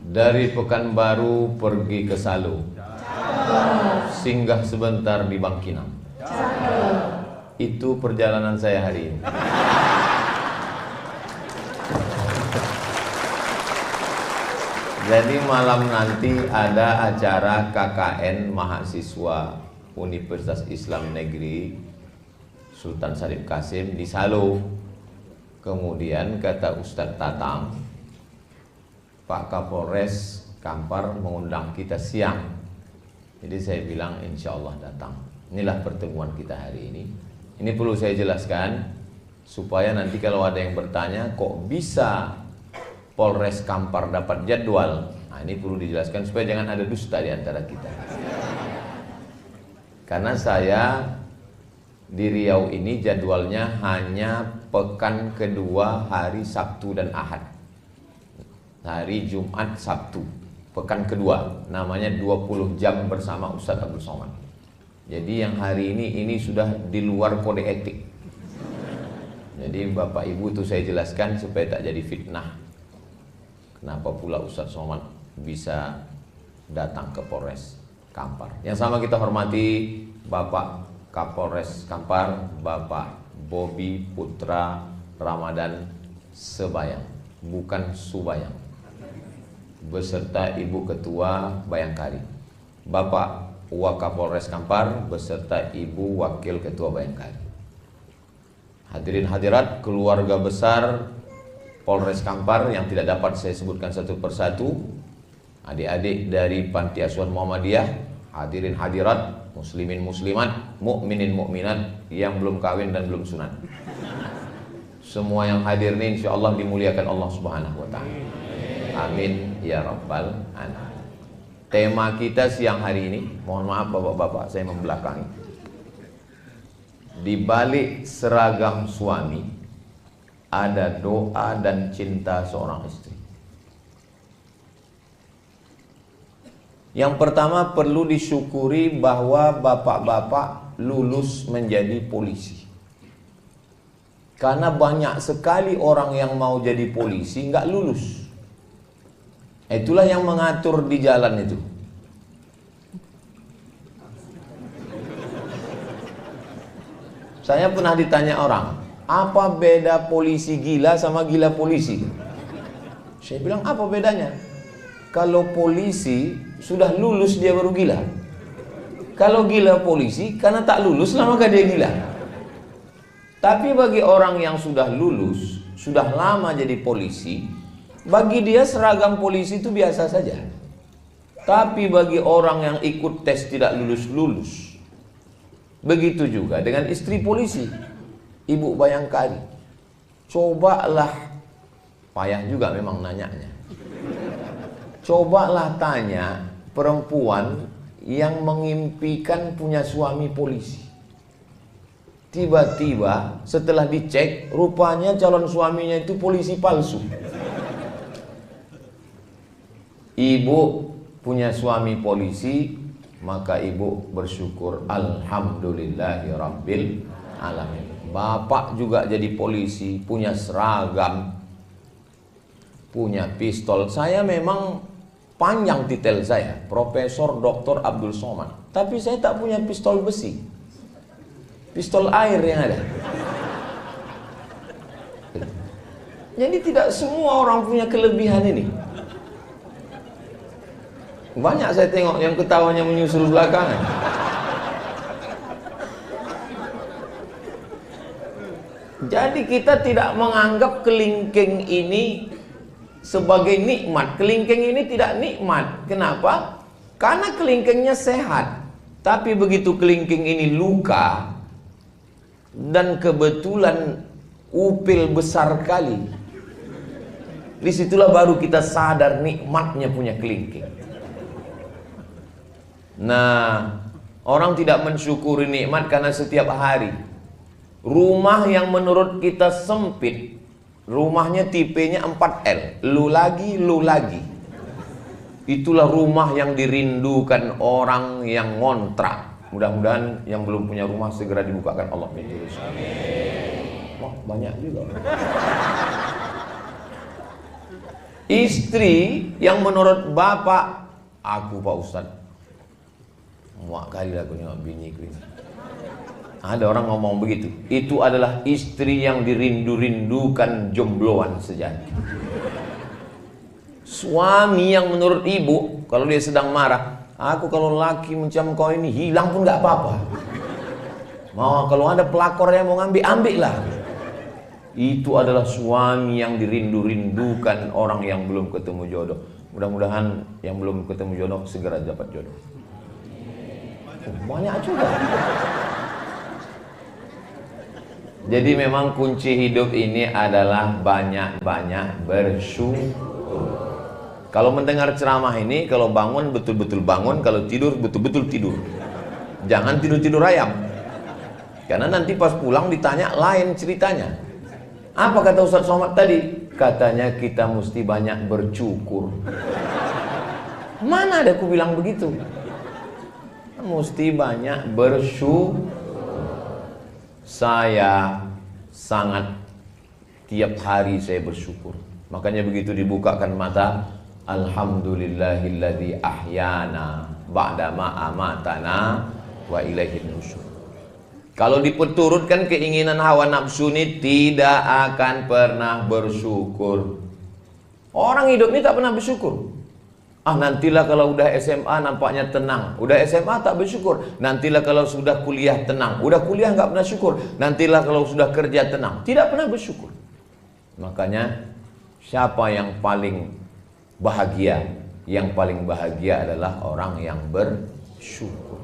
Dari Pekanbaru pergi ke Salo, singgah sebentar di Bangkinang. Itu perjalanan saya hari ini. Jadi malam nanti ada acara KKN mahasiswa Universitas Islam Negeri Sultan Syarif Kasim di Salo. Kemudian kata Ustadz Tatang, Pak Kapolres Kampar mengundang kita siang. Jadi saya bilang insya Allah datang. Inilah pertemuan kita hari ini. Ini perlu saya jelaskan supaya nanti kalau ada yang bertanya kok bisa Polres Kampar dapat jadwal. Nah, ini perlu dijelaskan supaya jangan ada dusta di antara kita. Karena saya di Riau ini jadwalnya hanya pekan kedua hari Sabtu dan Ahad. Hari Jumat Sabtu, pekan kedua, namanya 20 jam bersama Ustadz Abdul Somad. Jadi yang hari ini sudah di luar kode etik. Jadi Bapak Ibu itu saya jelaskan supaya tak jadi fitnah. Kenapa pula Ustadz Somad bisa datang ke Polres Kampar. Yang sama kita hormati Bapak Kapolres Kampar, Bapak Bobi Putra Ramadan Sebayang, bukan Subayang, beserta Ibu Ketua Bayangkari, Bapak Wakapolres Kampar beserta Ibu Wakil Ketua Bayangkari. Hadirin hadirat keluarga besar Polres Kampar yang tidak dapat saya sebutkan satu persatu, adik-adik dari Panti Asuhan Muhammadiyah, hadirin hadirat, muslimin muslimat, mukminin mukminat yang belum kawin dan belum sunat. Semua yang hadir ini insya Allah dimuliakan Allah Subhanahu wa ta'ala. Amin ya rabbal alamin. Tema kita siang hari ini, mohon maaf bapak-bapak saya membelakangi. Di balik seragam suami ada doa dan cinta seorang istri. Yang pertama perlu disyukuri bahwa bapak-bapak lulus menjadi polisi. Karena banyak sekali orang yang mau jadi polisi nggak lulus. Itulah yang mengatur di jalan itu. Saya pernah ditanya orang, apa beda polisi gila sama gila polisi? Saya bilang, apa bedanya? Kalau polisi sudah lulus dia baru gila. Kalau gila polisi karena tak lulus lah maka dia gila. Tapi bagi orang yang sudah lulus, sudah lama jadi polisi, bagi dia seragam polisi itu biasa saja. Tapi bagi orang yang ikut tes tidak lulus-lulus, begitu juga dengan istri polisi, Ibu Bayangkari. Cobalah, payah juga memang nanyanya. Cobalah tanya perempuan yang mengimpikan punya suami polisi. Tiba-tiba setelah dicek, rupanya calon suaminya itu polisi palsu. Ibu punya suami polisi, maka ibu bersyukur, alhamdulillahirabbil alamin. Bapak juga jadi polisi, punya seragam, punya pistol. Saya memang panjang titel saya, Profesor Dr. Abdul Somad, tapi saya tak punya pistol besi, pistol air yang ada. Jadi tidak semua orang punya kelebihan ini. Banyak saya tengok yang ketawanya menyusul belakangan. Jadi kita tidak menganggap kelingking ini sebagai nikmat. Kelingking ini tidak nikmat. Kenapa? Karena kelingkingnya sehat. Tapi begitu kelingking ini luka dan kebetulan upil besar kali, disitulah baru kita sadar nikmatnya punya kelingking. Nah, orang tidak mensyukuri nikmat karena setiap hari rumah yang menurut kita sempit, rumahnya tipenya 4L, lu lagi, itulah rumah yang dirindukan orang yang ngontrak. Mudah-mudahan yang belum punya rumah segera dibukakan Allah pintu rezeki. Wah, banyak juga. Istri yang menurut bapak, aku Pak Ustadz, muak kali lah aku nengok biniku ini. Ada orang ngomong begitu. Itu adalah istri yang dirindu-rindukan jombloan sejati. Suami yang menurut ibu, kalau dia sedang marah, aku kalau laki macam kau ini hilang pun gak apa-apa. Mau kalau ada pelakor yang mau ngambil, ambil lah. Itu adalah suami yang dirindu-rindukan orang yang belum ketemu jodoh. Mudah-mudahan yang belum ketemu jodoh segera dapat jodoh. Banyak juga. Jadi memang kunci hidup ini adalah banyak-banyak bersyukur. Kalau mendengar ceramah ini, kalau bangun betul-betul bangun, kalau tidur betul-betul tidur. Jangan tidur-tidur ayam. Karena nanti pas pulang ditanya lain ceritanya. Apa kata Ustaz Somad tadi? Katanya kita mesti banyak bersyukur. Mana ada aku bilang begitu? Mesti banyak bersyukur. Saya sangat tiap hari saya bersyukur. Makanya begitu dibukakan mata, alhamdulillahilladzi ahyana ba'da ma amatana wa ilaihin nusyur. Kalau diperturutkan keinginan hawa nafsu ini tidak akan pernah bersyukur. Orang hidup ini tak pernah bersyukur. Nantilah kalau udah SMA nampaknya tenang. Udah SMA tak bersyukur. Nantilah kalau sudah kuliah tenang. Udah kuliah nggak pernah syukur. Nantilah kalau sudah kerja tenang. Tidak pernah bersyukur. Makanya siapa yang paling bahagia? Yang paling bahagia adalah orang yang bersyukur.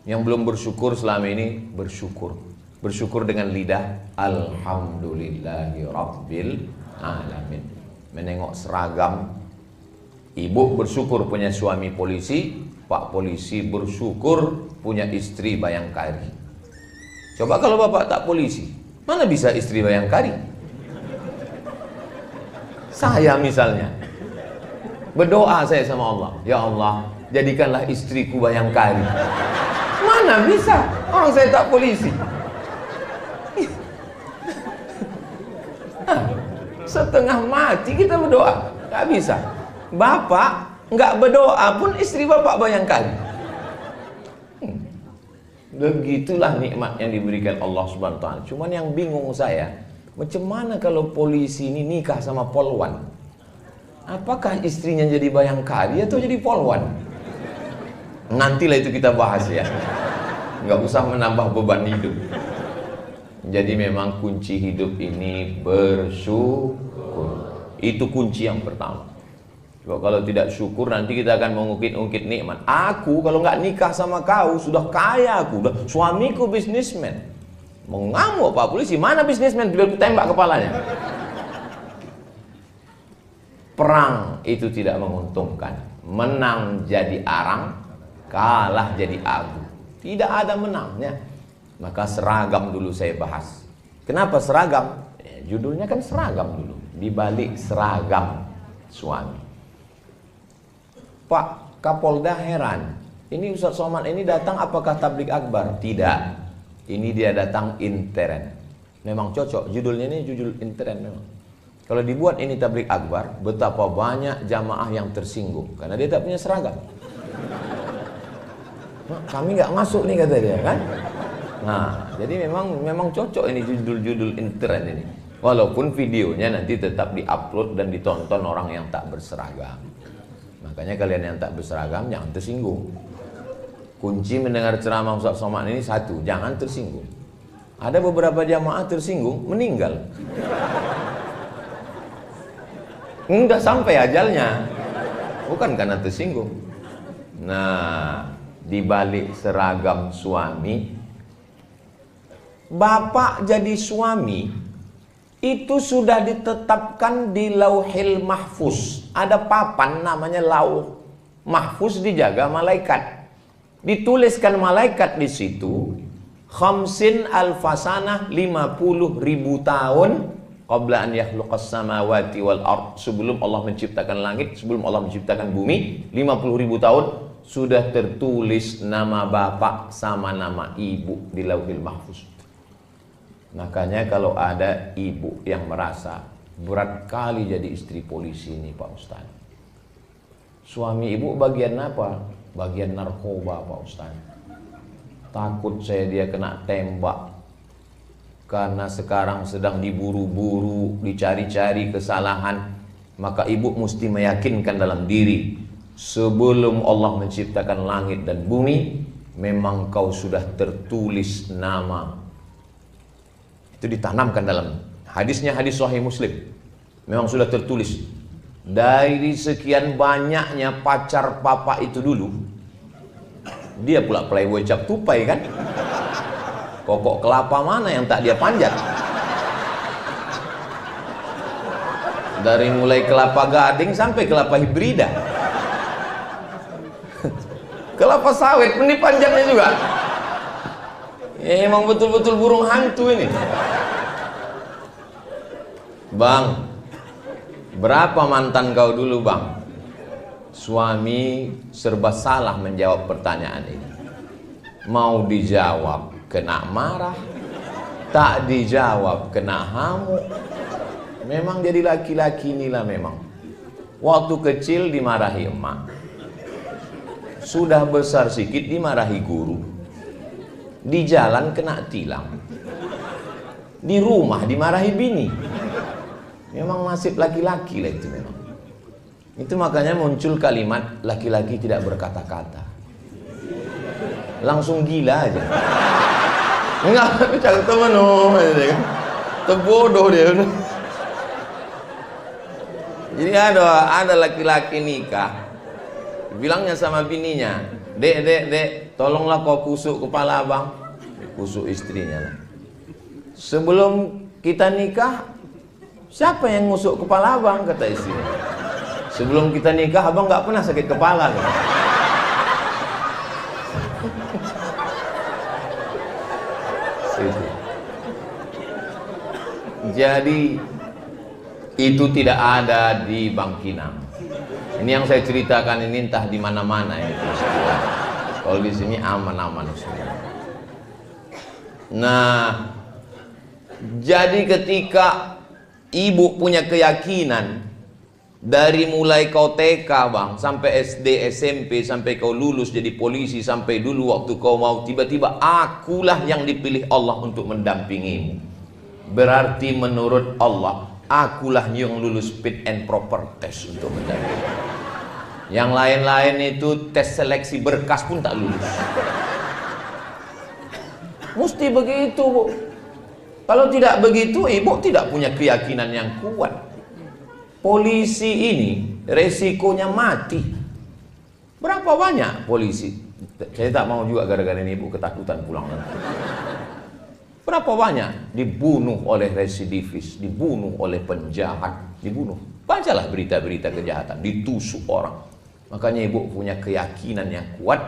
Yang belum bersyukur selama ini bersyukur. Bersyukur dengan lidah. Alhamdulillahi Rabbil Alamin. Menengok seragam. Ibu bersyukur punya suami polisi, Pak polisi bersyukur punya istri bayangkari. Coba kalau bapak tak polisi, mana bisa istri bayangkari? Saya misalnya berdoa saya sama Allah, ya Allah jadikanlah istriku bayangkari. Mana bisa, orang saya tak polisi. Setengah mati kita berdoa, gak bisa. Bapak nggak berdoa pun istri bapak bayangkan. Begitulah nikmat yang diberikan Allah Subhanahu wa taala. Cuman yang bingung saya, macam mana kalau polisi ini nikah sama polwan? Apakah istrinya jadi bayangkari atau jadi polwan? Nantilah itu kita bahas ya. Nggak usah menambah beban hidup. Jadi memang kunci hidup ini bersyukur. Itu kunci yang pertama. Sebab kalau tidak syukur nanti kita akan mengungkit-ungkit nikmat. Aku kalau nggak nikah sama kau sudah kaya aku, sudah suamiku bisnismen. Mengamuk Pak polisi, mana bisnismen? Biar tembak kepalanya. Perang itu tidak menguntungkan. Menang jadi arang, kalah jadi abu. Tidak ada menangnya. Maka seragam dulu saya bahas. Kenapa seragam? Judulnya kan seragam dulu. Di balik seragam suami. Pak Kapolda heran, ini Ustaz Somad ini datang apakah tablik akbar? Tidak, ini dia datang intern. Memang cocok, judulnya ini judul intern memang. Kalau dibuat ini tablik akbar, betapa banyak jamaah yang tersinggung karena dia tak punya seragam. Kami nggak masuk nih kata dia kan. Nah, jadi memang cocok ini judul-judul intern ini. Walaupun videonya nanti tetap diupload dan ditonton orang yang tak berseragam. Makanya kalian yang tak berseragam jangan tersinggung. Kunci mendengar ceramah Ustaz Somad ini satu, jangan tersinggung. Ada beberapa jamaah tersinggung, meninggal. Enggak sampai ajalnya. Bukan karena tersinggung. Nah, di balik seragam suami, bapak jadi suami itu sudah ditetapkan di Lauhil Mahfuz. Ada papan namanya Lauh Mahfuz dijaga malaikat. Dituliskan malaikat di situ, khamsin alfasanah 50.000 tahun qabla an yakhluqas samawati wal ard. Sebelum Allah menciptakan langit, sebelum Allah menciptakan bumi, 50.000 tahun sudah tertulis nama bapak sama nama ibu di Lauhil Mahfuz. Makanya kalau ada ibu yang merasa berat kali jadi istri polisi ini Pak Ustaz. Suami ibu bagian apa? Bagian narkoba Pak Ustaz. Takut saya dia kena tembak. Karena sekarang sedang diburu-buru, dicari-cari kesalahan. Maka ibu mesti meyakinkan dalam diri, sebelum Allah menciptakan langit dan bumi, memang kau sudah tertulis nama. Itu ditanamkan dalam hadisnya, hadis Sahih Muslim. Memang sudah tertulis. Dari sekian banyaknya pacar papa itu dulu, dia pula playboy cap tupai kan. Kokok kelapa mana yang tak dia panjat? Dari mulai kelapa gading sampai kelapa hibrida. Kelapa sawit pun dipanjatnya juga. Emang betul-betul burung hantu ini. Bang, berapa mantan kau dulu bang? Suami serba salah menjawab pertanyaan ini. Mau dijawab kena marah, tak dijawab kena hamuk. Memang jadi laki-laki inilah memang. Waktu kecil dimarahi emak, sudah besar sedikit dimarahi guru, di jalan kena tilang, di rumah dimarahi bini. Memang nasib laki-laki lah itu memang. Itu makanya muncul kalimat laki-laki tidak berkata-kata. Langsung gila aja. Enggak, cakap temen terbodoh dia. Jadi ada laki-laki nikah, bilangnya sama bininya, dek, tolonglah kau kusuk kepala abang. Kusuk istrinya lah. Sebelum kita nikah, siapa yang ngusuk kepala abang? Kata istrinya. Sebelum kita nikah abang nggak pernah sakit kepala kan? Jadi itu tidak ada di Bangkinang. Ini yang saya ceritakan ini entah di mana-mana ya. Kalau di sini aman-aman semua. Nah, jadi ketika ibu punya keyakinan dari mulai kau TK bang, sampai SD, SMP, sampai kau lulus jadi polisi, sampai dulu waktu kau mau tiba-tiba akulah yang dipilih Allah untuk mendampingimu. Berarti menurut Allah, akulah yang lulus fit and proper test untuk mendampingi. Yang lain-lain itu tes seleksi berkas pun tak lulus. Mesti begitu bu. Kalau tidak begitu, ibu tidak punya keyakinan yang kuat. Polisi ini resikonya mati. Berapa banyak polisi? Saya tak mau juga gara-gara ini ibu ketakutan pulang nanti. Berapa banyak dibunuh oleh residivis, dibunuh oleh penjahat, dibunuh. Bacalah berita-berita kejahatan, ditusuk orang. Makanya ibu punya keyakinan yang kuat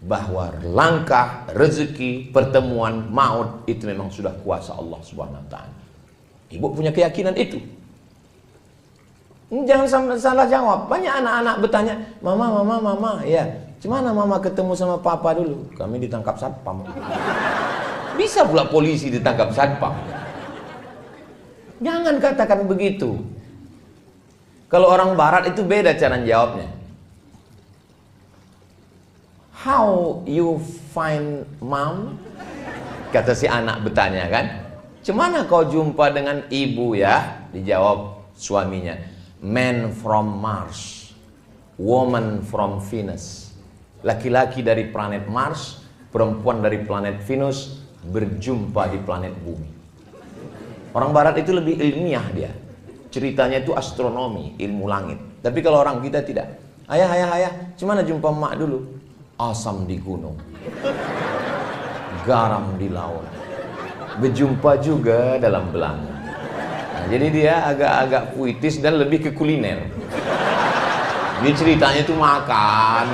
bahwa langkah, rezeki, pertemuan, maut itu memang sudah kuasa Allah Subhanahu wa taala. Ibu punya keyakinan itu. Jangan salah jawab. Banyak anak-anak bertanya, mama, ya, gimana mama ketemu sama papa dulu? Kami ditangkap satpam. Bisa pula polisi ditangkap satpam. Jangan katakan begitu. Kalau orang barat itu beda cara jawabnya. How you find mom? Kata si anak bertanya kan. Cemana kau jumpa dengan ibu ya? Dijawab suaminya. Man from Mars, woman from Venus. Laki-laki dari planet Mars, perempuan dari planet Venus berjumpa di planet bumi. Orang barat itu lebih ilmiah dia. Ceritanya itu astronomi, ilmu langit. Tapi kalau orang kita tidak. Ayah, gimana jumpa emak dulu? Asam di gunung, garam di laut, berjumpa juga dalam belanga. Nah, jadi dia agak-agak puitis dan lebih ke kuliner. Dia ceritanya itu makan.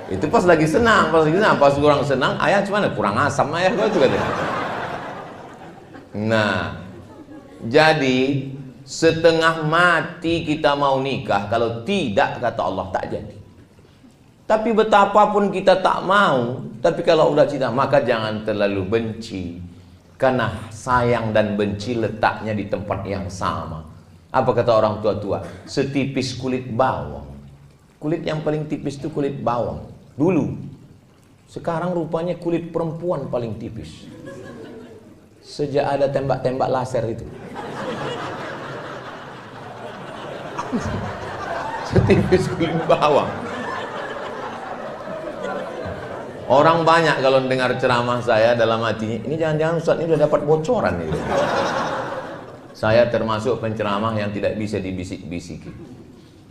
Itu pas lagi senang, pas kurang senang, ayah gimana? Kurang asam ayah gua juga. Nah, jadi setengah mati kita mau nikah, kalau tidak kata Allah tak jadi. Tapi betapapun kita tak mau, tapi kalau udah cinta maka jangan terlalu benci. Karena sayang dan benci letaknya di tempat yang sama. Apa kata orang tua-tua? Setipis kulit bawang. Kulit yang paling tipis itu kulit bawang. Dulu. Sekarang rupanya kulit perempuan paling tipis. Sejak ada tembak-tembak laser itu. Setipis kulit bawang. Orang banyak kalau dengar ceramah saya dalam hatinya, ini jangan-jangan Ustaz ini udah dapat bocoran ini. Saya termasuk penceramah yang tidak bisa dibisik-bisiki.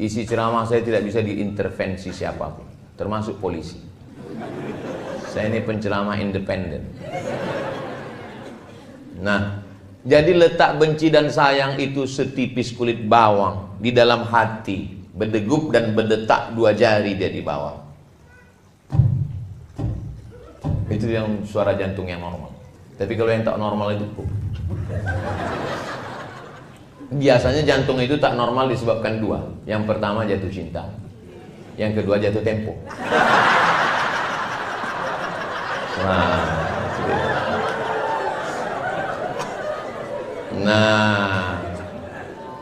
Isi ceramah saya tidak bisa diintervensi siapapun, termasuk polisi. Saya ini penceramah independen. Nah, jadi letak benci dan sayang itu setipis kulit bawang di dalam hati, berdegup dan berdetak 2 jari dia di bawah. Itu yang suara jantung yang normal. Tapi kalau yang tak normal itu biasanya jantung itu tak normal disebabkan 2. Yang pertama jatuh cinta, yang kedua jatuh tempo. Nah,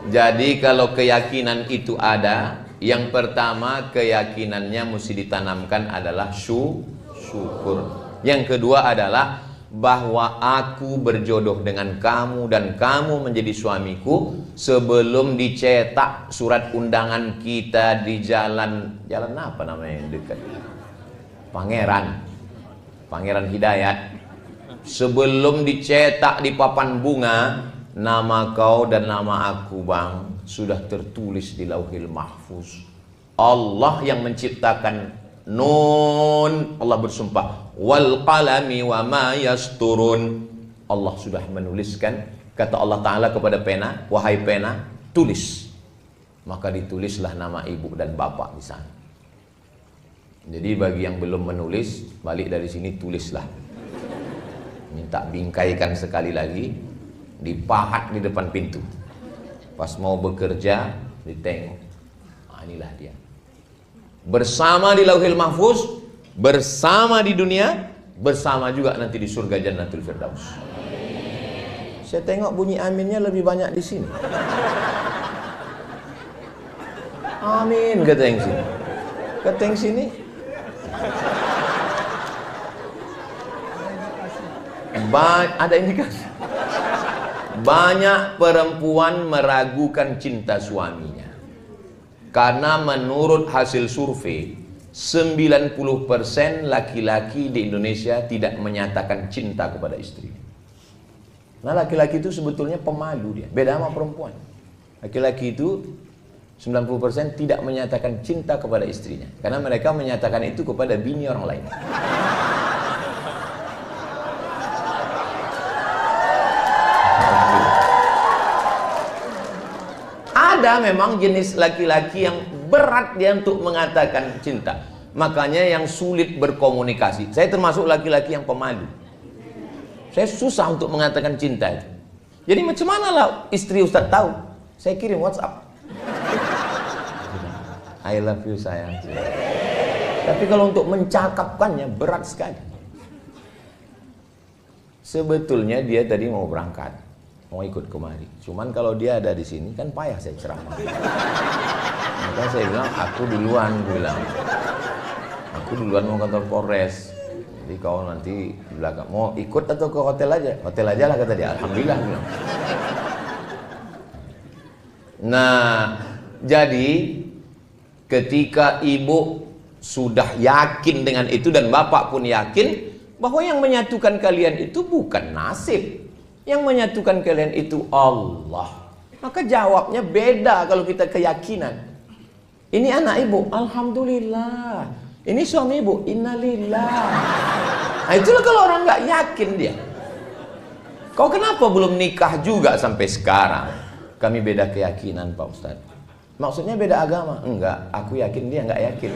jadi kalau keyakinan itu ada, yang pertama keyakinannya mesti ditanamkan adalah syukur. Yang kedua adalah bahwa aku berjodoh dengan kamu dan kamu menjadi suamiku sebelum dicetak surat undangan kita di jalan apa namanya yang dekat? Pangeran Hidayat. Sebelum dicetak di papan bunga, nama kau dan nama aku, Bang, sudah tertulis di Lauhil Mahfuz. Allah yang menciptakan Nun, Allah bersumpah, wal qalami wa ma yasturun. Allah sudah menuliskan, kata Allah Ta'ala kepada pena, wahai pena, tulis. Maka ditulislah nama ibu dan bapak di sana. Jadi bagi yang belum menulis, balik dari sini tulislah. Minta bingkaikan sekali lagi, dipahat di depan pintu. Pas mau bekerja, ditengok. Nah, inilah dia. Bersama di Lauhil Mahfuz, bersama di dunia, bersama juga nanti di surga Jannatul Firdaus. Saya tengok bunyi aminnya lebih banyak di sini. Amin kata yang sini. Kata yang sini. Ada indikasi. Banyak perempuan meragukan cinta suaminya. Karena menurut hasil survei 90% laki-laki di Indonesia tidak menyatakan cinta kepada istri. Nah, laki-laki itu sebetulnya pemalu dia, beda sama perempuan. Laki-laki itu 90% tidak menyatakan cinta kepada istrinya, karena mereka menyatakan itu kepada bini orang lain. Ada memang jenis laki-laki yang berat dia untuk mengatakan cinta. Makanya yang sulit berkomunikasi. Saya termasuk laki-laki yang pemalu. Saya susah untuk mengatakan cinta itu. Jadi macam mana lah istri Ustaz tahu? Saya kirim WhatsApp. I love you sayang. Tapi kalau untuk mencakapkannya berat sekali. Sebetulnya dia tadi mau berangkat, mau ikut kemari. Cuman kalau dia ada di sini kan payah saya ceramah. Maka saya bilang, aku duluan, aku duluan mau kantor Polres. Jadi kau nanti di belakang mau ikut atau ke hotel aja? Hotel aja lah kata dia. Alhamdulillah bilang. Nah, jadi ketika ibu sudah yakin dengan itu dan bapak pun yakin bahwa yang menyatukan kalian itu bukan nasib. Yang menyatukan kalian itu Allah. Maka jawabnya beda kalau kita keyakinan. Ini anak ibu, alhamdulillah. Ini suami ibu, innalillah. Nah, itulah kalau orang nggak yakin dia. Kau kenapa belum nikah juga sampai sekarang? Kami beda keyakinan Pak Ustadz. Maksudnya beda agama? Enggak, aku yakin dia nggak yakin.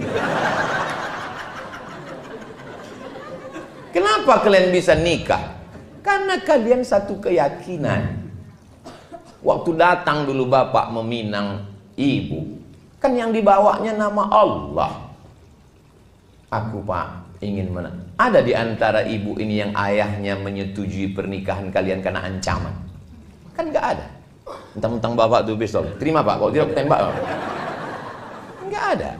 Kenapa kalian bisa nikah? Karena kalian satu keyakinan. Waktu datang dulu bapak meminang ibu, kan yang dibawanya nama Allah. Aku Pak, ingin ada di antara ibu ini yang ayahnya menyetujui pernikahan kalian karena ancaman? Kan nggak ada. Mentang-mentang bapak tuh pistol, terima pak, kalau tidak tembak. Nggak ada.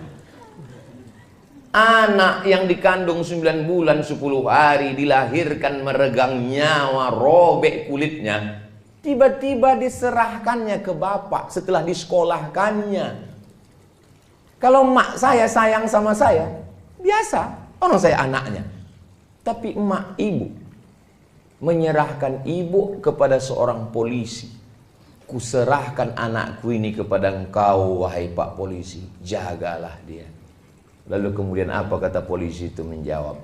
Anak yang dikandung 9 bulan 10 hari, dilahirkan meregang nyawa, robek kulitnya, tiba-tiba diserahkannya ke bapak setelah disekolahkannya. Kalau mak saya sayang sama saya, biasa, orang saya anaknya. Tapi emak ibu menyerahkan ibu kepada seorang polisi. Kuserahkan anakku ini kepada engkau, wahai Pak Polisi, jagalah dia. Lalu kemudian apa kata polisi itu menjawab?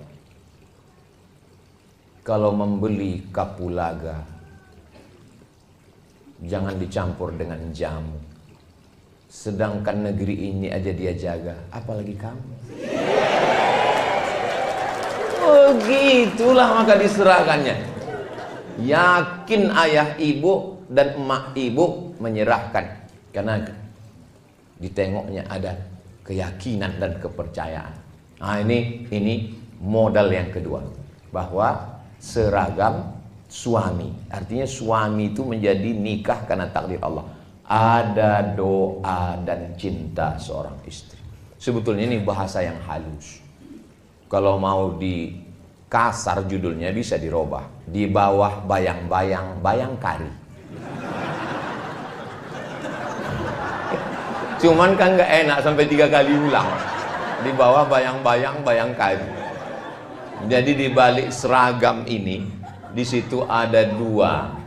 Kalau membeli kapulaga, jangan dicampur dengan jamu. Sedangkan negeri ini aja dia jaga, apalagi kamu. Oh gitulah maka diserahkannya. Yakin ayah ibu dan emak ibu menyerahkan, karena ditengoknya ada keyakinan dan kepercayaan. Nah ini modal yang kedua, bahwa seragam suami, artinya suami itu menjadi nikah karena takdir Allah. Ada doa dan cinta seorang istri. Sebetulnya ini bahasa yang halus. Kalau mau di kasar judulnya bisa dirubah. Di bawah bayang-bayang bayangkari. Cuman kan gak enak sampai 3 kali ulang. Di bawah bayang-bayang bayangkari. Jadi di balik seragam ini, di situ ada 2.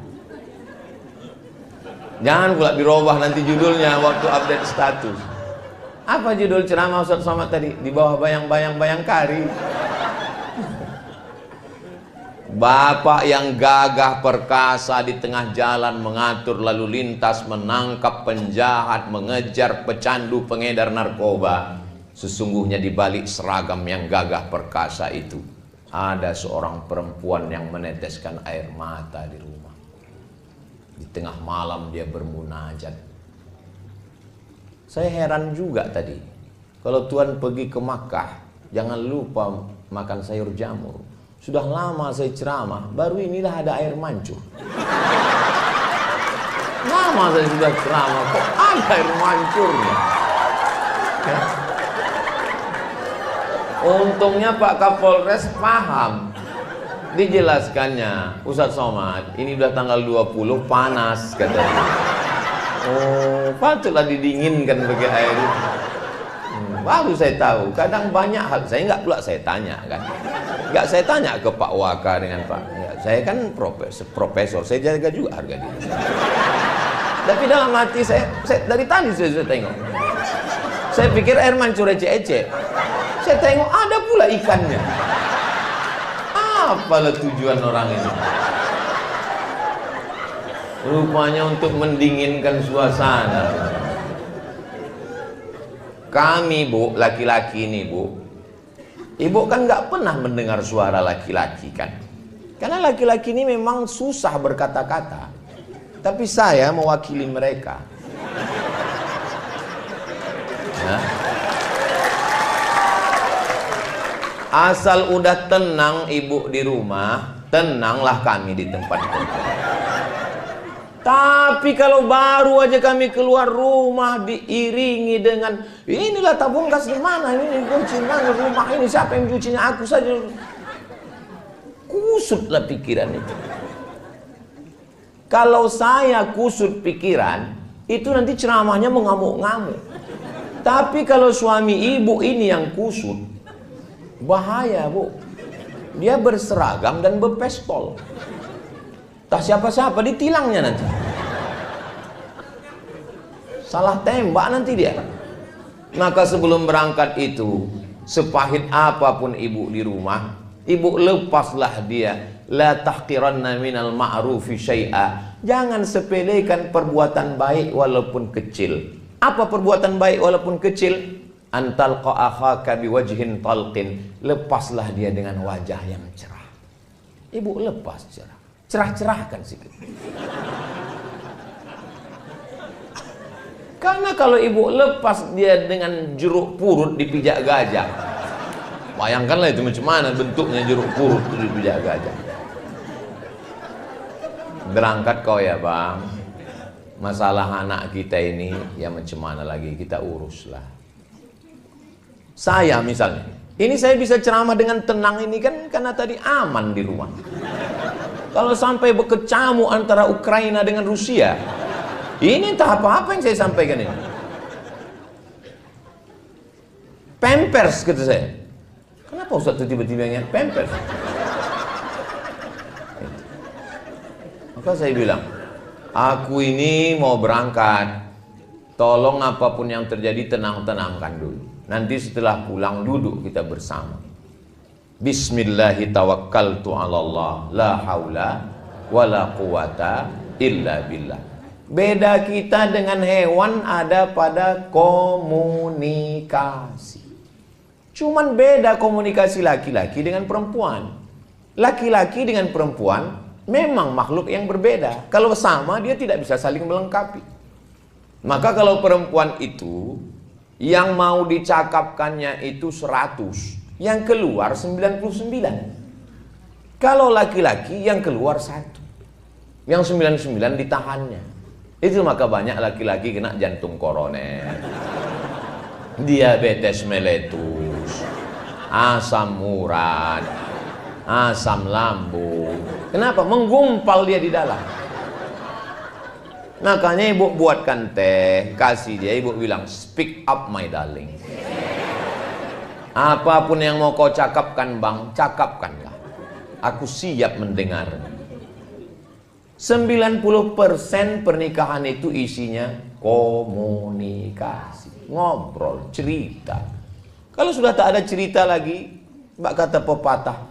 Jangan pula dirubah nanti judulnya waktu update status. Apa judul ceramah Ustaz Somad tadi? Di bawah bayang-bayang bayangkari. Bapak yang gagah perkasa di tengah jalan mengatur lalu lintas, menangkap penjahat, mengejar pecandu pengedar narkoba. Sesungguhnya di balik seragam yang gagah perkasa itu ada seorang perempuan yang meneteskan air mata di rumah. Di tengah malam dia bermunajat. Saya heran juga tadi, kalau Tuhan pergi ke Makkah, jangan lupa makan sayur jamur. Sudah lama saya ceramah, baru inilah ada air mancur. Lama saya sudah ceramah, kok ada air mancurnya? Ya. Untungnya Pak Kapolres paham. Dijelaskannya, Ustaz Somad, ini udah tanggal 20 panas katanya. Oh, patutlah didinginkan pakai air itu. Baru saya tahu, kadang banyak hal saya nggak pula saya tanya kan. Nggak saya tanya ke Pak Waka dengan Pak. Ya, saya kan profesor, saya jaga juga harga diri. Tapi dalam hati saya dari tadi saya tengok. Saya pikir air mancur ecek-ecek. Saya tengok ada pula ikannya. Apalah tujuan orang ini? Rupanya untuk mendinginkan suasana. Kami Bu, laki-laki ini Bu, Ibu kan nggak pernah mendengar suara laki-laki kan? Karena laki-laki ini memang susah berkata-kata. Tapi saya mewakili mereka. Nah. Asal udah tenang ibu di rumah, tenanglah kami di tempat kerja. Tapi kalau baru aja kami keluar rumah diiringi dengan inilah tabung gas di mana, ini kunci mana rumah ini, siapa yang cucinya, aku saja. Kusutlah pikiran itu. Kalau saya kusut pikiran, itu nanti ceramahnya mengamuk-ngamuk. Tapi kalau suami ibu ini yang kusut, bahaya Bu. Dia berseragam dan berpistol. Tak siapa-siapa ditilangnya nanti. Salah tembak nanti dia. Maka sebelum berangkat itu, sepahit apapun ibu di rumah, ibu lepaslah dia. La tahqiranna minal ma'rufi syai'a. Jangan sepelekan perbuatan baik walaupun kecil. Apa perbuatan baik walaupun kecil? Antalqa akhaka biwajhin talqin. Lepaslah dia dengan wajah yang cerah. Ibu lepas cerah. Cerah-cerahkan sikit. Karena kalau ibu lepas dia dengan jeruk purut dipijak gajah, Bayangkanlah itu macam mana bentuknya jeruk purut itu dijaga aja. Berangkat kau ya bang. Masalah anak kita ini ya macam mana lagi kita uruslah. Saya misalnya, ini saya bisa ceramah dengan tenang ini kan karena tadi aman di rumah. Kalau sampai berkecamuk antara Ukraina dengan Rusia, ini entah apa-apa yang saya sampaikan ini. Pampers kata saya. Kenapa Ustaz itu tiba-tiba ingat Pampers? Maka saya bilang, aku ini mau berangkat. Tolong apapun yang terjadi tenang-tenangkan dulu. Nanti setelah pulang duduk kita bersama. Bismillahi tawakkaltu 'ala Allah, la haula wala quwata illa billah. Beda kita dengan hewan ada pada komunikasi. Cuman beda komunikasi laki-laki dengan perempuan. Laki-laki dengan perempuan memang makhluk yang berbeda. Kalau sama dia tidak bisa saling melengkapi. Maka kalau perempuan itu yang mau dicakapkannya itu 100, yang keluar 99. Kalau laki-laki yang keluar 1, yang 99 ditahannya. Itu maka banyak laki-laki kena jantung koroner, diabetes meletus, asam urat, asam lambung. Kenapa? Menggumpal dia di dalam. Makanya ibu buatkan teh, kasih dia, ibu bilang, speak up my darling. Apapun yang mau kau cakapkan bang, cakapkanlah. Aku siap mendengar. 90% pernikahan itu isinya komunikasi, ngobrol, cerita. Kalau sudah tak ada cerita lagi, mbak kata pepatah,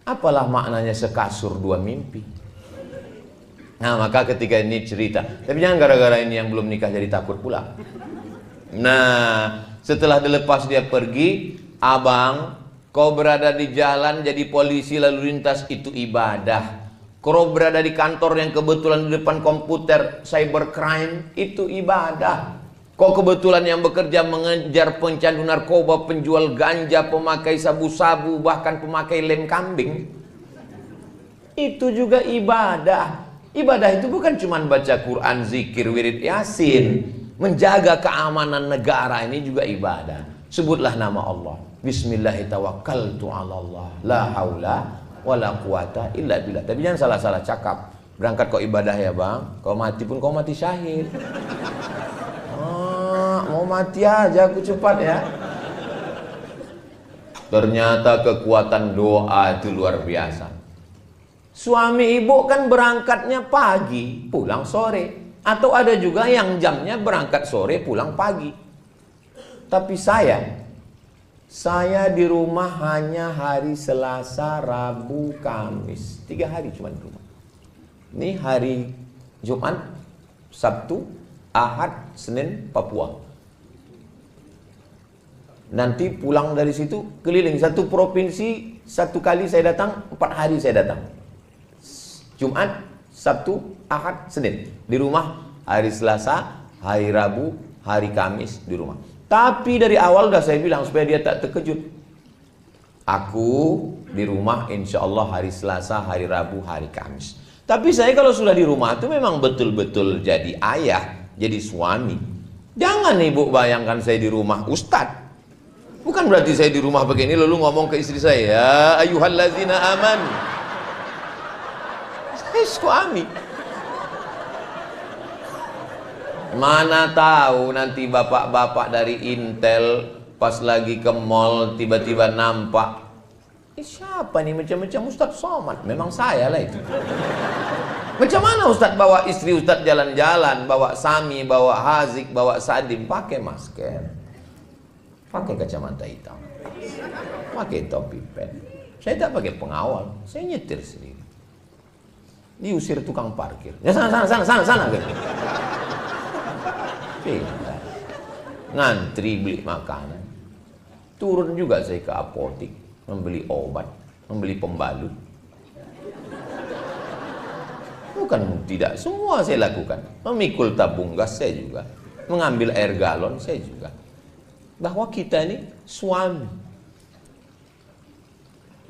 apalah maknanya sekasur dua mimpi. Nah maka ketika ini cerita, tapi jangan gara-gara ini yang belum nikah jadi takut pula. Nah setelah dilepas dia pergi, abang, kau berada di jalan jadi polisi lalu lintas itu ibadah. Kau berada di kantor yang kebetulan di depan komputer cybercrime itu ibadah. Kau kebetulan yang bekerja mengejar pencandu narkoba, penjual ganja, pemakai sabu-sabu, bahkan pemakai lem kambing, itu juga ibadah. Ibadah itu bukan cuma baca Quran, zikir, wirid, yasin. Menjaga keamanan negara ini juga ibadah. Sebutlah nama Allah. Bismillahirrahmanirrahim. La haula wala quwata illa billah. Tapi jangan salah-salah cakap. Berangkat kau ibadah ya bang, kau mati pun kau mati syahid. Mau mati aja aku cepat ya. Ternyata kekuatan doa itu luar biasa. Suami ibu kan berangkatnya pagi, pulang sore. Atau ada juga yang jamnya berangkat sore, pulang pagi. Tapi saya di rumah hanya hari Selasa, Rabu, Kamis. 3 hari cuma di rumah. Ini hari Jumat, Sabtu, Ahad, Senin, Papua. Nanti pulang dari situ keliling satu provinsi, 1 kali saya datang, 4 hari saya datang. Jumat, Sabtu, Ahad, Senin. Di rumah hari Selasa, hari Rabu, hari Kamis di rumah. Tapi dari awal udah saya bilang supaya dia tak terkejut. Aku di rumah insya Allah hari Selasa, hari Rabu, hari Kamis. Tapi saya kalau sudah di rumah itu memang betul-betul jadi ayah, jadi suami. Jangan ibu bayangkan saya di rumah ustadz. Bukan berarti saya di rumah begini lalu ngomong ke istri saya, ya ayyuhallazina amanu. Saya suami. Mana tahu nanti bapak-bapak dari Intel pas lagi ke mall tiba-tiba nampak, siapa nih macam-macam Ustadz Somad? Memang saya lah itu. Macam mana Ustadz bawa istri Ustadz jalan-jalan, bawa Sami, bawa Hazik, bawa Sadim, pakai masker, pakai kacamata hitam, pakai topi pen. Saya tak pakai pengawal, saya nyetir sendiri. Diusir tukang parkir. Ya sana. Pindah. Ngantri beli makanan. Turun juga saya ke apotik, membeli obat, membeli pembalut. Bukan tidak, semua saya lakukan. Memikul tabung gas saya juga. Mengambil air galon saya juga. Bahwa kita ini suami.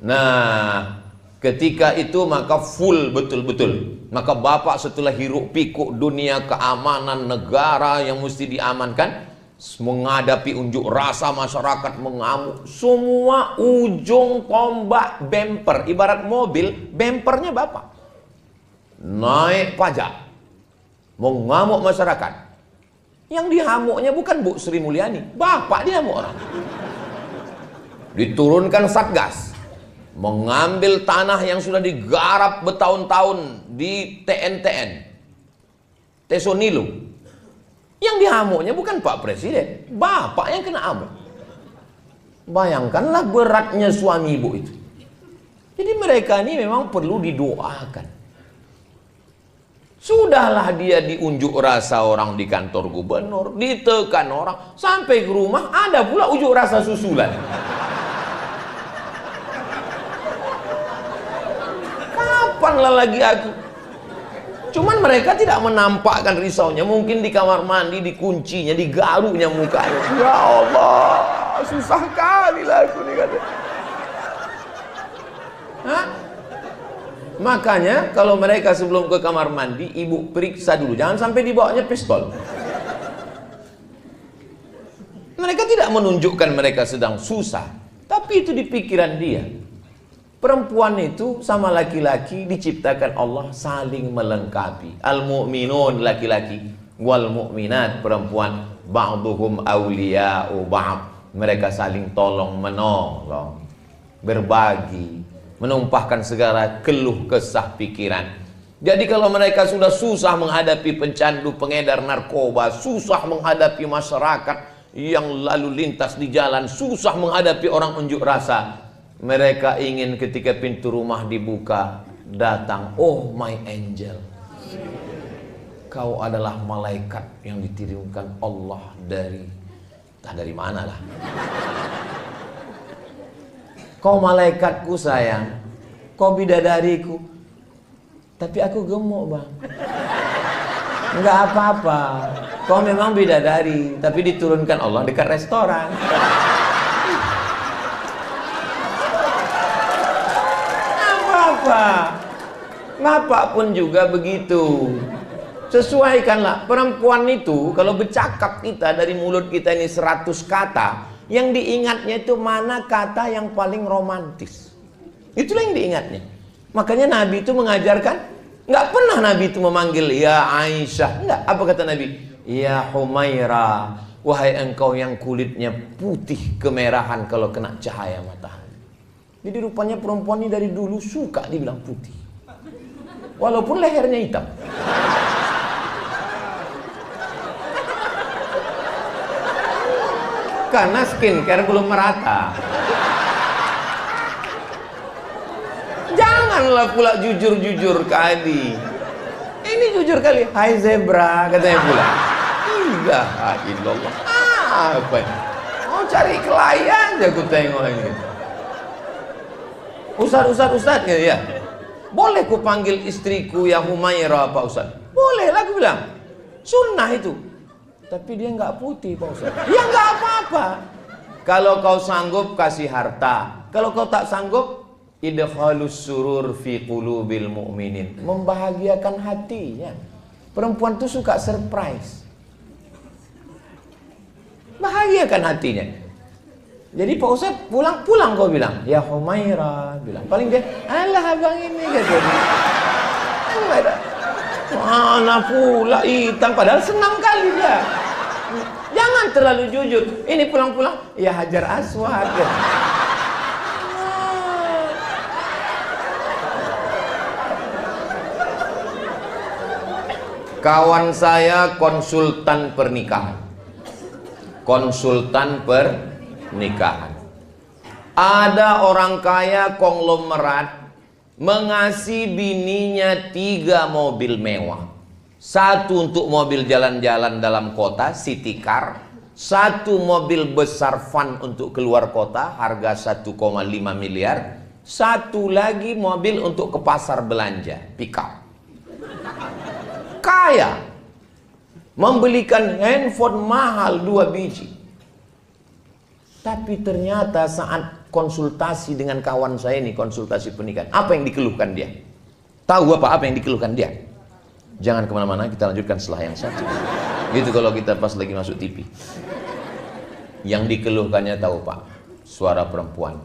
Nah, ketika itu maka full betul-betul. Maka bapak setelah hiruk pikuk dunia keamanan negara yang mesti diamankan, menghadapi unjuk rasa masyarakat mengamuk, semua ujung tombak bemper, ibarat mobil, bempernya bapak. Naik pajak, mengamuk masyarakat. Yang dihamuknya bukan Bu Sri Mulyani, bapak dihamuk orang. Diturunkan satgas, mengambil tanah yang sudah digarap bertahun-tahun di TNTN, Tesonilo. Yang dihamuknya bukan Pak Presiden, bapak yang kena amuk. Bayangkanlah beratnya suami ibu itu. Jadi mereka ini memang perlu didoakan. Sudahlah dia diunjuk rasa orang di kantor gubernur, ditekan orang, sampai ke rumah ada pula unjuk rasa susulan. Kapanlah lagi aku? Cuman mereka tidak menampakkan risaunya. Mungkin di kamar mandi, dikuncinya, digaruknya mukanya. Ya Allah, susah kali lah aku nih kata. Hah? Makanya kalau mereka sebelum ke kamar mandi, ibu periksa dulu, jangan sampai dibawanya pistol. Mereka tidak menunjukkan mereka sedang susah, tapi itu di pikiran dia. Perempuan itu sama laki-laki diciptakan Allah saling melengkapi. Al-mu'minun laki-laki, wal mu'minat perempuan, ba'duhum awliya'u ba'd. Mereka saling tolong menolong, berbagi, menumpahkan segala keluh kesah pikiran. Jadi kalau mereka sudah susah menghadapi pencandu, pengedar narkoba, susah menghadapi masyarakat yang lalu lintas di jalan, susah menghadapi orang unjuk rasa, mereka ingin ketika pintu rumah dibuka, datang, oh my angel, kau adalah malaikat yang dikirimkan Allah dari, entah dari mana lah. Kau malaikatku sayang, kau bidadariku, tapi aku gemuk bang. Enggak apa-apa, kau memang bidadari, tapi diturunkan Allah dekat restoran. Apa? Bapak pun juga begitu. Sesuaikanlah. Perempuan itu kalau bercakap kita dari mulut kita ini 100 kata, yang diingatnya itu mana kata yang paling romantis. Itulah yang diingatnya. Makanya Nabi itu mengajarkan, nggak pernah Nabi itu memanggil ya Aisyah. Nggak. Apa kata Nabi? Ya Humaira, wahai engkau yang kulitnya putih kemerahan kalau kena cahaya matahari. Jadi rupanya perempuan ini dari dulu suka dibilang putih, walaupun lehernya hitam. Karena skincare belum merata. Janganlah pula jujur-jujur kali. Ini jujur kali. Hai zebra, katanya pula. Iya, illallah. Apa ini? Mau cari klien aja aku tengok ini. Ustaz ya. Boleh ku panggil istriku ya Humaira Pak Ustaz? Boleh lah aku bilang. Sunnah itu. Tapi dia nggak putih Pak Ustaz. Ya nggak apa-apa. Kalau kau sanggup kasih harta. Kalau kau tak sanggup, idkhalus surur fi qulubil mu'minin. Membahagiakan hatinya. Perempuan tuh suka surprise. Bahagiakan hatinya. Jadi Pak Ustaz pulang kau bilang, ya Humaira, bilang. Paling dia, alah abang ini gitu. Mana pula hitam, padahal senang kali dia. Jangan terlalu jujur. Ini pulang-pulang, ya Hajar Aswad. Gitu. Kawan saya konsultan pernikahan. Konsultan pernikahan. Ada orang kaya konglomerat mengasih bininya 3 mobil mewah. 1 untuk mobil jalan-jalan dalam kota, city car. 1 mobil besar van untuk keluar kota, harga 1,5 miliar. 1 lagi mobil untuk ke pasar belanja, pick up. Kaya, membelikan handphone mahal 2 biji. Tapi ternyata saat konsultasi dengan kawan saya ini, konsultasi pernikahan. Apa yang dikeluhkan dia? Tahu apa yang dikeluhkan dia? Jangan kemana-mana, kita lanjutkan setelah yang satu. Gitu kalau kita pas lagi masuk TV. Yang dikeluhkannya tahu Pak, suara perempuan.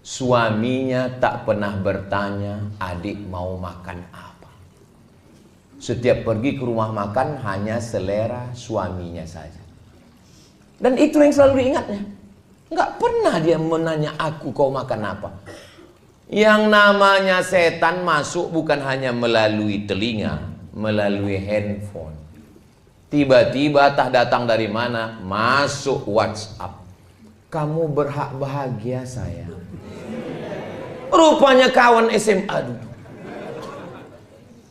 Suaminya tak pernah bertanya, adik mau makan apa. Setiap pergi ke rumah makan hanya selera suaminya saja. Dan itu yang selalu diingatnya. Nggak pernah dia menanya aku kau makan apa. Yang namanya setan masuk bukan hanya melalui telinga, melalui handphone. Tiba-tiba tak datang dari mana, masuk WhatsApp. Kamu berhak bahagia sayang. Rupanya kawan SMA dulu.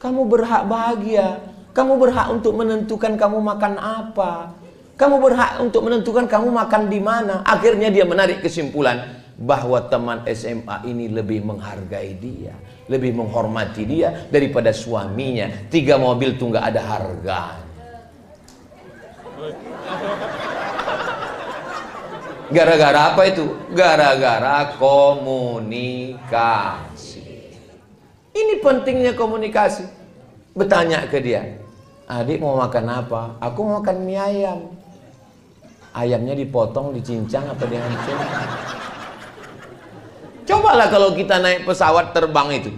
Kamu berhak bahagia. Kamu berhak untuk menentukan kamu makan apa. Kamu berhak untuk menentukan kamu makan di mana. Akhirnya dia menarik kesimpulan bahwa teman SMA ini lebih menghargai dia, lebih menghormati dia daripada suaminya. 3 mobil tuh nggak ada harganya. Gara-gara apa itu? Gara-gara komunikasi. Ini pentingnya komunikasi. Bertanya ke dia, adik mau makan apa? Aku mau makan mie ayam. Ayamnya dipotong, dicincang apa dihancur? Cobalah kalau kita naik pesawat terbang itu.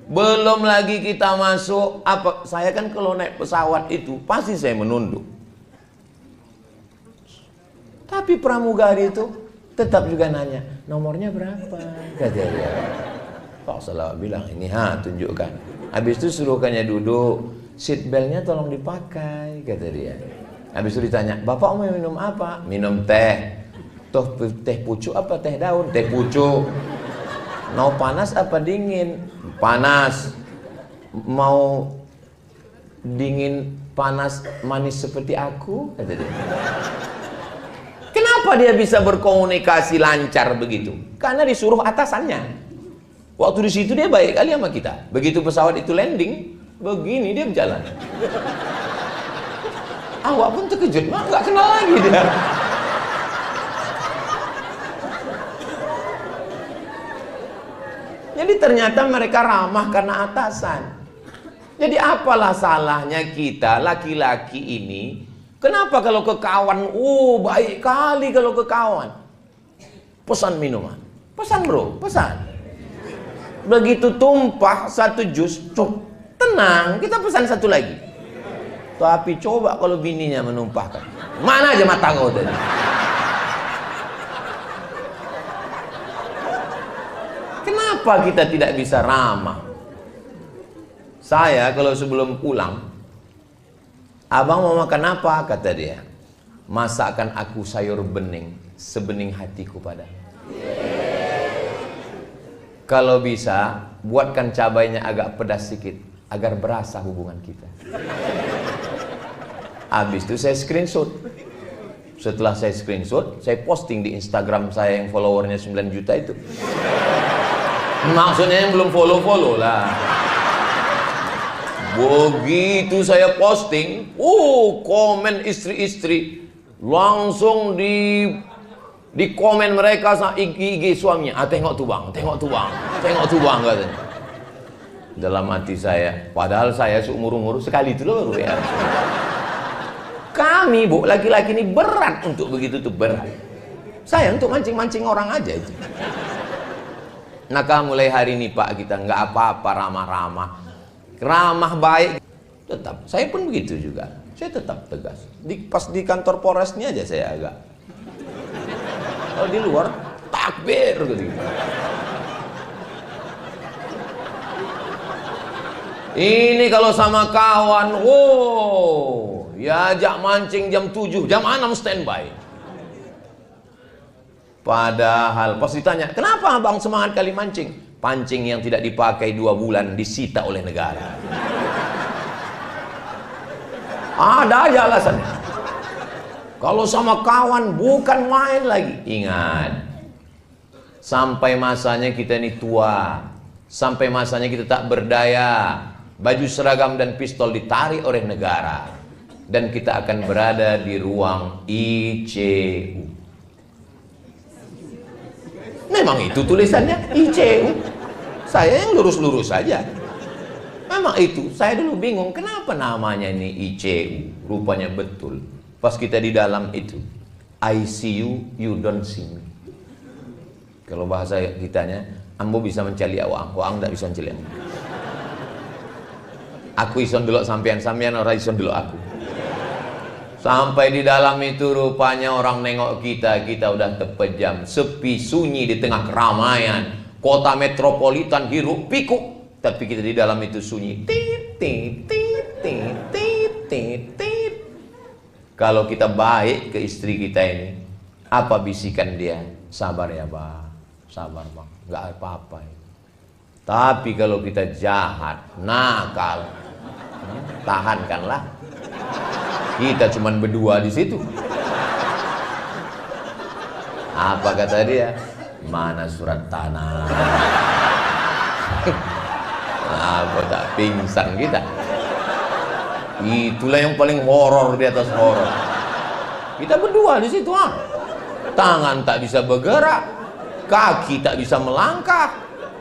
Belum lagi kita masuk apa? Saya kan kalau naik pesawat itu pasti saya menunduk. Tapi pramugari itu tetap juga nanya, nomornya berapa? Kata dia. Pak Salah bilang ini, tunjukkan. Habis itu suruhkannya duduk, seat beltnya tolong dipakai, kata dia. Habis itu ditanya, bapak mau minum apa? Minum teh. Toh teh pucuk apa teh daun? Teh pucuk. Mau panas apa dingin? Panas. Mau dingin, panas, manis seperti aku? Kata dia. Kenapa dia bisa berkomunikasi lancar begitu? Karena disuruh atasannya. Waktu di situ dia baik kali sama kita. Begitu pesawat itu landing, begini dia berjalan. Awak pun terkejut, nggak kenal lagi dia. Jadi ternyata mereka ramah karena atasan. Jadi apalah salahnya kita laki-laki ini? Kenapa kalau ke kawan, baik kali kalau ke kawan. Pesan minuman, pesan bro, pesan. Begitu tumpah 1 jus, tenang, kita pesan 1 lagi. Tapi coba kalau bininya menumpahkan, mana aja mata kau tadi. Kenapa kita tidak bisa ramah? Saya kalau sebelum pulang, abang mau makan apa? Kata dia, masakkan aku sayur bening, sebening hatiku padamu. Kalau bisa, buatkan cabainya agak pedas sedikit, agar berasa hubungan kita. Habis itu saya screenshot. Setelah saya screenshot, saya posting di Instagram saya yang followernya 9 juta itu. Maksudnya yang belum follow-follow lah. Begitu saya posting, komen istri-istri langsung di komen mereka sama IG suaminya. Tengok tuh bang, tengok tuh bang, tengok tuh bang katanya. Dalam hati saya, padahal saya seumur-umur sekali itu loh baru ya. Kami bu, laki-laki ini berat untuk begitu tuh, berat. Saya untuk mancing-mancing orang aja itu. Maka mulai hari ini Pak, kita nggak apa-apa ramah-ramah, ramah baik. Tetap, saya pun begitu juga. Saya tetap tegas. Pas di kantor Polresnya aja saya agak. Kalau di luar takbir gitu. Ini kalau sama kawan, ya ajak mancing jam 7, jam 6 standby. Padahal pas ditanya, kenapa abang semangat kali mancing? Pancing yang tidak dipakai 2 bulan disita oleh negara. Ada aja alasannya. Kalau sama kawan bukan main lagi. Ingat, sampai masanya kita ini tua, sampai masanya kita tak berdaya, baju seragam dan pistol ditarik oleh negara, dan kita akan berada di ruang ICU. Memang itu tulisannya ICU. Saya yang lurus-lurus saja. Memang itu. Saya dulu bingung kenapa namanya ini ICU. Rupanya betul. Pas kita di dalam itu, I see you, you don't see me. Kalau bahasa kitanya, ambo bisa mencari awang, awang tidak bisa mencari ambo. Aku ison dulu sampean orang ison dulu aku. Sampai di dalam itu rupanya orang nengok kita udah terpejam, sepi sunyi di tengah keramaian, kota metropolitan hiruk pikuk, tapi kita di dalam itu sunyi. Tit, tit, tit, tit, tit, tit, tit. Kalau kita baik ke istri kita ini, apa bisikan dia? Sabar ya bang, sabar bang, nggak apa-apa. Tapi kalau kita jahat, nakal, tahankanlah. Kita cuman berdua di situ. Apa kata dia? Mana surat tanah? Apa tak pingsan kita? Itulah yang paling horor di atas horor. Kita berdua di situ, ah. Tangan tak bisa bergerak, kaki tak bisa melangkah,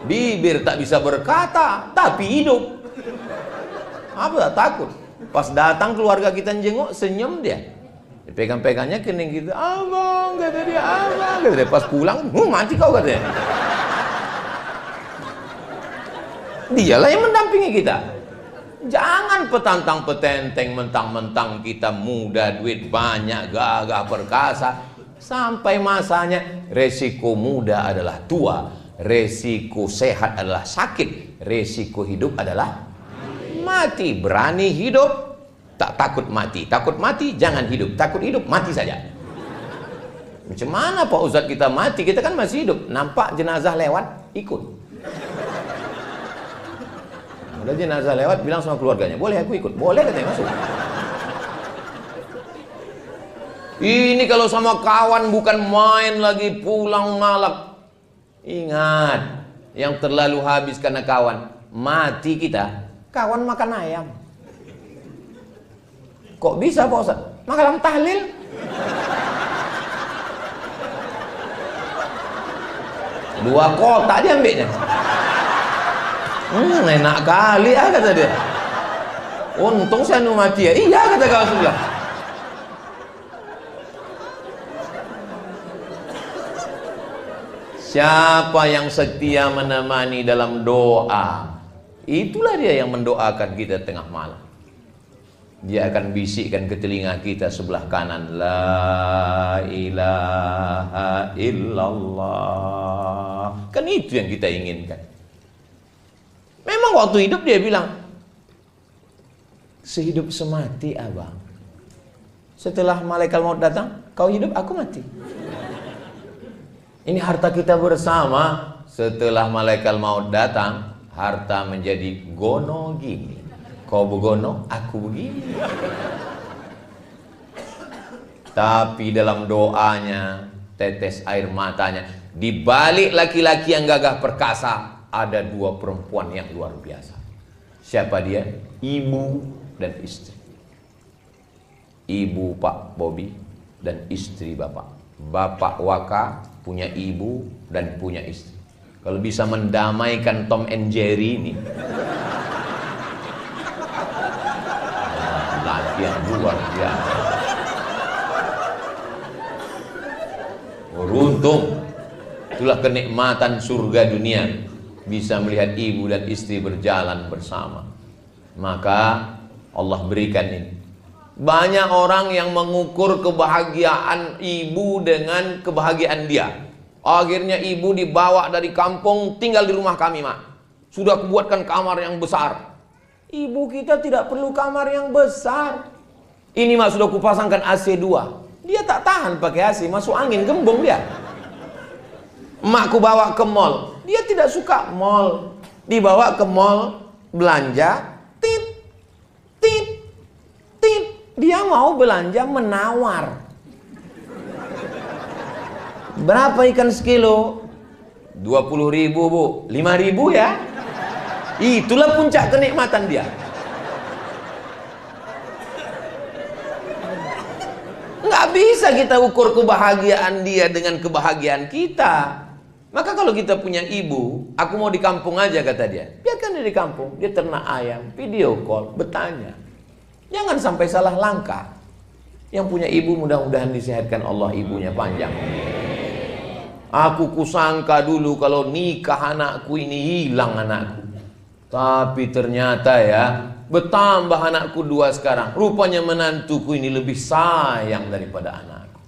bibir tak bisa berkata, tapi hidup. Apa tak takut? Pas datang keluarga kita jenguk, senyum dia. Pegang-pegangnya kening kita. Abang, kata dia, abang, kata dia. Pas pulang, mati kau, katanya. Dialah yang mendampingi kita. Jangan petantang petenteng, mentang-mentang kita muda, duit banyak, gagah, perkasa. Sampai masanya, resiko muda adalah tua, resiko sehat adalah sakit, resiko hidup adalah mati. Berani hidup, tak takut mati. Takut mati, jangan hidup. Takut hidup, mati saja. Macam mana Pak Ustadz kita mati? Kita kan masih hidup. Nampak jenazah lewat, ikut. Ada jenazah lewat, bilang sama keluarganya, boleh aku ikut? Boleh, katanya, masuk. Ini kalau sama kawan bukan main lagi, pulang malam. Ingat, yang terlalu habis karena kawan, mati kita. Kawan makan ayam. Kok bisa Pak Ustaz? Makan tahlil. Dua kotak dia ambilnya. Enak kali ah, kata dia. Untung saya mati ya. Iya, kata kawan sebelah. Siapa yang setia menemani dalam doa, itulah dia yang mendoakan kita tengah malam. Dia akan bisikkan ke telinga kita sebelah kanan, la ilaha illallah. Kan itu yang kita inginkan. Memang waktu hidup dia bilang, sehidup semati abang. Setelah malaikat maut datang, kau hidup, aku mati. Ini harta kita bersama. Setelah malaikat maut datang, harta menjadi gono gini. Kau begono, aku begini. Tapi dalam doanya, tetes air matanya, di balik laki-laki yang gagah perkasa, ada dua perempuan yang luar biasa. Siapa dia? Ibu dan istri. Ibu Pak Bobi dan istri Bapak. Bapak Waka punya ibu dan punya istri. Kalau bisa mendamaikan Tom and Jerry ini, yang luar biasa. Beruntung, itulah kenikmatan surga dunia, bisa melihat ibu dan istri berjalan bersama. Maka Allah berikan ini. Banyak orang yang mengukur kebahagiaan ibu dengan kebahagiaan dia. Akhirnya ibu dibawa dari kampung, tinggal di rumah kami, Mak. Sudah kubuatkan kamar yang besar. Ibu kita tidak perlu kamar yang besar. Ini Mak, sudah kupasangkan AC 2. Dia tak tahan pakai AC, masuk angin, gembong dia. Emakku bawa ke mall. Dia tidak suka mall. Dibawa ke mall, belanja, tit, tit, tit. Dia mau belanja menawar. Berapa ikan sekilo? 20.000 Bu. 5.000 ya. Itulah puncak kenikmatan dia. Nggak bisa kita ukur kebahagiaan dia dengan kebahagiaan kita. Maka kalau kita punya ibu, aku mau di kampung aja kata dia. Biarkan dia di kampung, dia ternak ayam, video call, bertanya. Jangan sampai salah langkah. Yang punya ibu mudah-mudahan disehatkan Allah, ibunya panjang. Aku kusangka dulu kalau nikah anakku ini hilang anakku. Tapi ternyata ya, bertambah anakku 2 sekarang. Rupanya menantuku ini lebih sayang daripada anakku.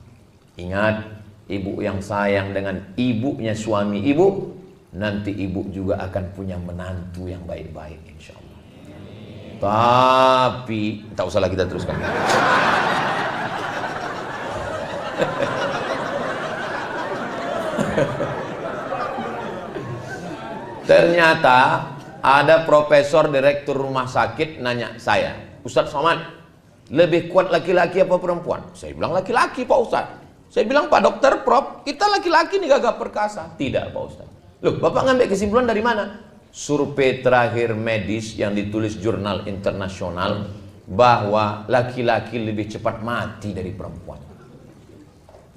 Ingat, ibu yang sayang dengan ibunya suami ibu, nanti ibu juga akan punya menantu yang baik-baik insya Allah. Tapi tak usahlah kita teruskan. Ternyata ada profesor direktur rumah sakit nanya saya, Ustadz Somad, lebih kuat laki-laki apa perempuan? Saya bilang laki-laki Pak Ustadz. Saya bilang Pak Dokter, Prof, kita laki-laki nih gagah perkasa. Tidak Pak Ustadz. Loh, Bapak ngambil kesimpulan dari mana? Survei terakhir medis yang ditulis jurnal internasional bahwa laki-laki lebih cepat mati dari perempuan.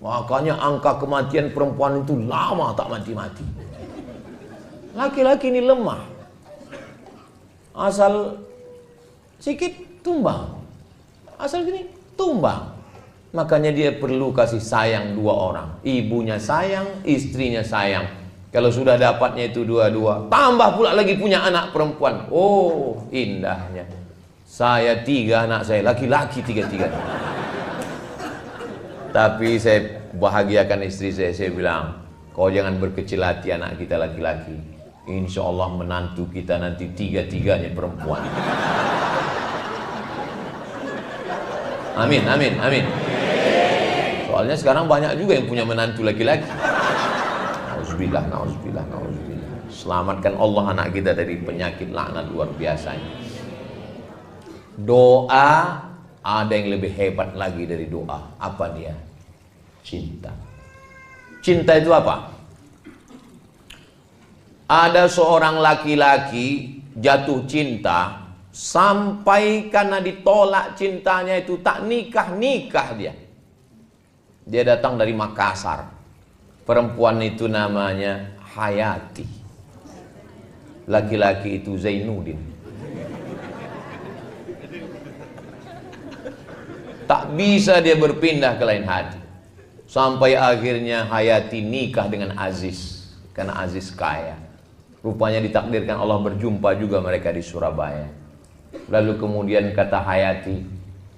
Makanya angka kematian perempuan itu lama tak mati-mati. Laki-laki ini lemah. Asal sikit tumbang. Asal gini tumbang. Makanya dia perlu kasih sayang 2 orang. Ibunya sayang, istrinya sayang. Kalau sudah dapatnya itu 2-2, tambah pula lagi punya anak perempuan. Oh, indahnya. Saya 3 anak saya, laki-laki 3-3. Tapi saya bahagiakan istri saya bilang, kau jangan berkecil hati anak kita laki-laki. Insya Allah menantu kita nanti 3-3-nya perempuan. Amin, amin, amin. Soalnya sekarang banyak juga yang punya menantu laki-laki. Nauzubillah, nauzubillah, nauzubillah. Selamatkan Allah anak kita dari penyakit laknat luar biasanya. Doa ada yang lebih hebat lagi dari doa. Apa dia? Cinta. Cinta itu apa? Ada seorang laki-laki jatuh cinta sampai karena ditolak cintanya itu tak nikah dia. Dia datang dari Makassar. Perempuan itu namanya Hayati. Laki-laki itu Zainuddin. Tak bisa dia berpindah ke lain hati. Sampai akhirnya Hayati nikah dengan Aziz. Karena Aziz kaya. Rupanya ditakdirkan Allah berjumpa juga mereka di Surabaya. Lalu kemudian kata Hayati,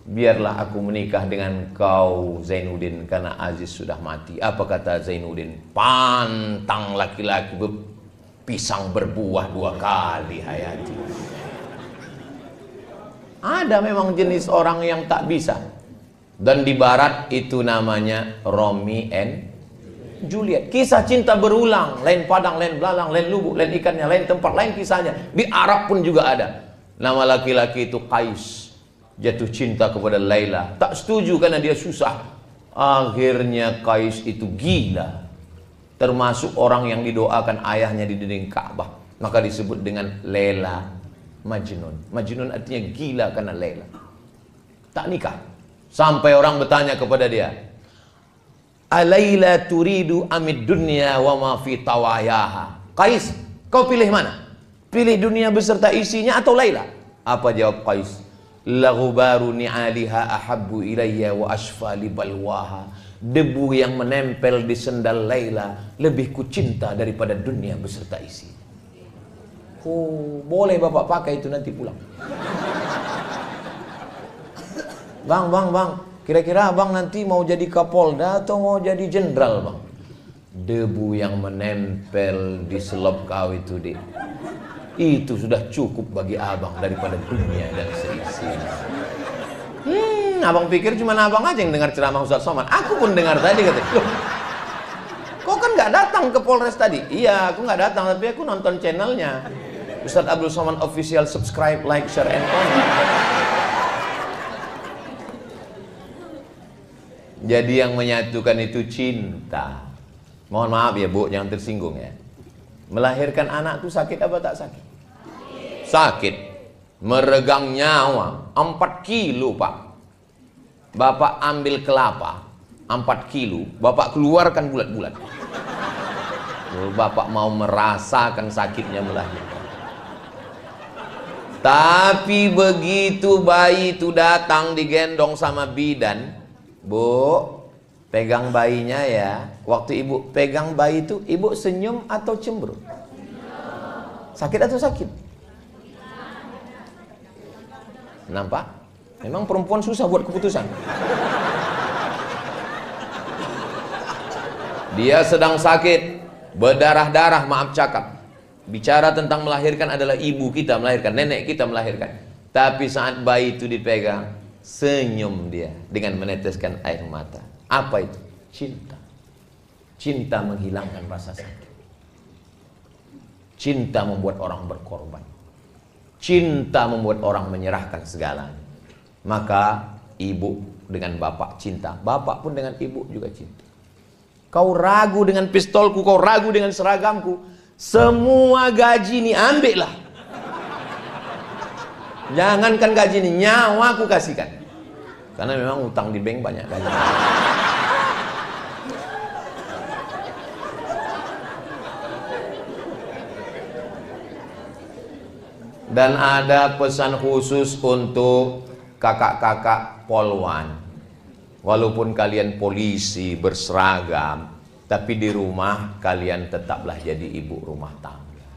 biarlah aku menikah dengan kau Zainuddin karena Aziz sudah mati. Apa kata Zainuddin? Pantang laki-laki pisang berbuah 2 kali Hayati. Ada memang jenis orang yang tak bisa. Dan di barat itu namanya Romeo and Juliet. Kisah cinta berulang, lain padang, lain belalang, lain lubuk, lain ikannya, lain tempat, lain kisahnya. Di Arab pun juga ada. Nama laki-laki itu Qais. Jatuh cinta kepada Laila. Tak setuju karena dia susah. Akhirnya Qais itu gila. Termasuk orang yang didoakan ayahnya di dinding Ka'bah. Maka disebut dengan Laila Majnun. Majnun artinya gila karena Laila. Tak nikah. Sampai orang bertanya kepada dia, Alaila turidu amid dunya wa ma fi tawayaha. Qais, kau pilih mana? Pilih dunia beserta isinya atau Laila? Apa jawab Qais? Laghubaru ni'aliha ahabbu ilayya wa ashfa li balwaha. Debu yang menempel di sendal Laila lebih ku cinta daripada dunia beserta isi. Oh, boleh bapak pakai itu nanti pulang. Bang, kira-kira abang nanti mau jadi Kapolda atau mau jadi jenderal bang? Debu yang menempel di selop kau itu dek, itu sudah cukup bagi abang daripada dunia dan seisinya. Abang pikir cuma abang aja yang dengar ceramah Ustadz Somad? Aku pun dengar tadi kata. Loh, kau kan nggak datang ke Polres tadi? Iya, aku nggak datang tapi aku nonton channelnya Ustadz Abdul Somad Official. Subscribe, like, share, and comment. Jadi yang menyatukan itu cinta. Mohon maaf ya Bu, jangan tersinggung ya. Melahirkan anak itu sakit apa tak sakit? Sakit. Meregang nyawa 4 kilo Pak. Bapak ambil kelapa 4 kilo, Bapak keluarkan bulat-bulat. Bapak mau merasakan sakitnya melahirkan. Tapi begitu bayi itu datang digendong sama bidan, Bu, pegang bayinya ya. Waktu ibu pegang bayi itu, ibu senyum atau cemberut? Sakit atau sakit? Nampak? Memang perempuan susah buat keputusan. Dia sedang sakit, berdarah-darah, maaf cakap. Bicara tentang melahirkan adalah ibu kita melahirkan, nenek kita melahirkan. Tapi saat bayi itu dipegang, senyum dia dengan meneteskan air mata. Apa itu? Cinta. Cinta menghilangkan rasa sakit. Cinta membuat orang berkorban. Cinta membuat orang menyerahkan segalanya. Maka ibu dengan bapak cinta, bapak pun dengan ibu juga cinta. Kau ragu dengan pistolku, kau ragu dengan seragamku, semua gaji ini ambillah. Jangankan gaji ini, nyawa aku kasihkan. Karena memang utang di bank banyak gaji. Dan ada pesan khusus untuk kakak-kakak polwan. Walaupun kalian polisi berseragam, tapi di rumah kalian tetaplah jadi ibu rumah tangga.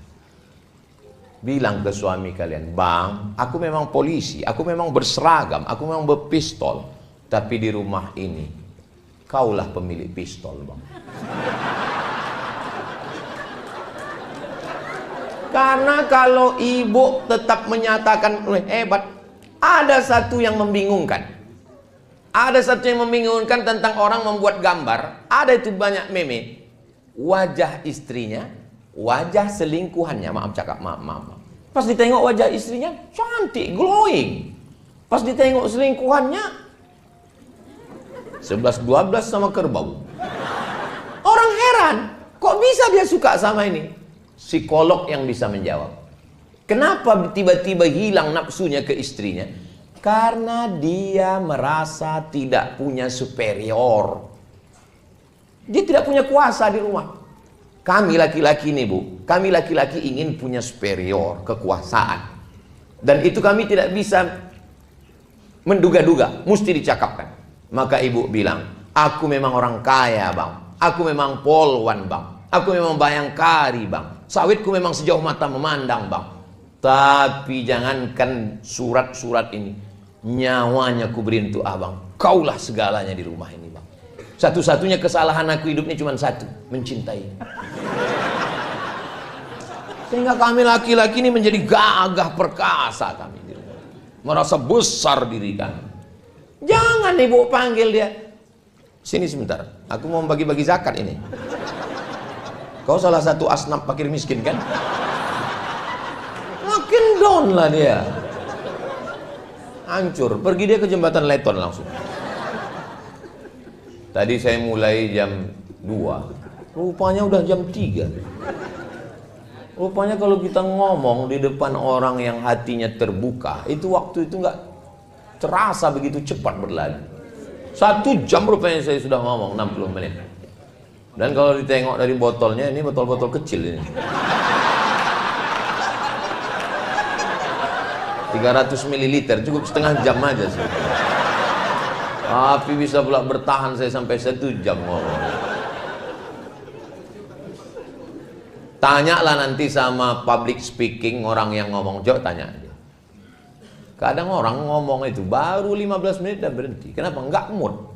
Bilang ke suami kalian, Bang, aku memang polisi, aku memang berseragam, aku memang berpistol, tapi di rumah ini kaulah pemilik pistol, Bang. Karena kalau ibu tetap menyatakan hebat, ada satu yang membingungkan. Ada satu yang membingungkan tentang orang membuat gambar. Ada itu banyak meme. Wajah istrinya, wajah selingkuhannya, maaf cakap, maaf. Pas ditengok wajah istrinya, cantik, glowing. Pas ditengok selingkuhannya, 11-12 sama kerbau. Orang heran, kok bisa dia suka sama ini? Psikolog yang bisa menjawab. Kenapa tiba-tiba hilang nafsunya ke istrinya? Karena dia merasa tidak punya superior. Dia tidak punya kuasa di rumah. Kami laki-laki nih, Bu, kami laki-laki ingin punya superior, kekuasaan. Dan itu kami tidak bisa menduga-duga, mesti dicakapkan. Maka ibu bilang, aku memang orang kaya, Bang. Aku memang polwan, Bang. Aku memang bayangkari, Bang. Sawitku memang sejauh mata memandang, Bang. Tapi jangankan surat-surat ini, nyawanya ku beri untuk abang. Kaulah segalanya di rumah ini, Bang. Satu-satunya kesalahan aku hidupnya cuma satu, mencintai. Sehingga kami laki-laki ini menjadi gagah perkasa kami di rumah. Merasa besar diri kami. Jangan ibu panggil dia. Sini sebentar, aku mau bagi-bagi zakat ini. Kau salah satu asnaf fakir miskin kan? Makin down lah dia. Hancur, pergi dia ke jembatan Leton langsung. Tadi saya mulai jam 2, rupanya udah jam 3. Rupanya kalau kita ngomong di depan orang yang hatinya terbuka, itu waktu itu nggak terasa begitu cepat berlalu. 1 jam rupanya saya sudah ngomong 60 menit. Dan kalau ditengok dari botolnya, ini botol-botol kecil ini. 300 ml, cukup setengah jam aja sih. Tapi bisa pula bertahan saya sampai 1 jam ngomong. Tanyalah nanti sama public speaking orang yang ngomong, jauh tanya aja. Kadang orang ngomong itu baru 15 menit dan berhenti. Kenapa? Enggak mood.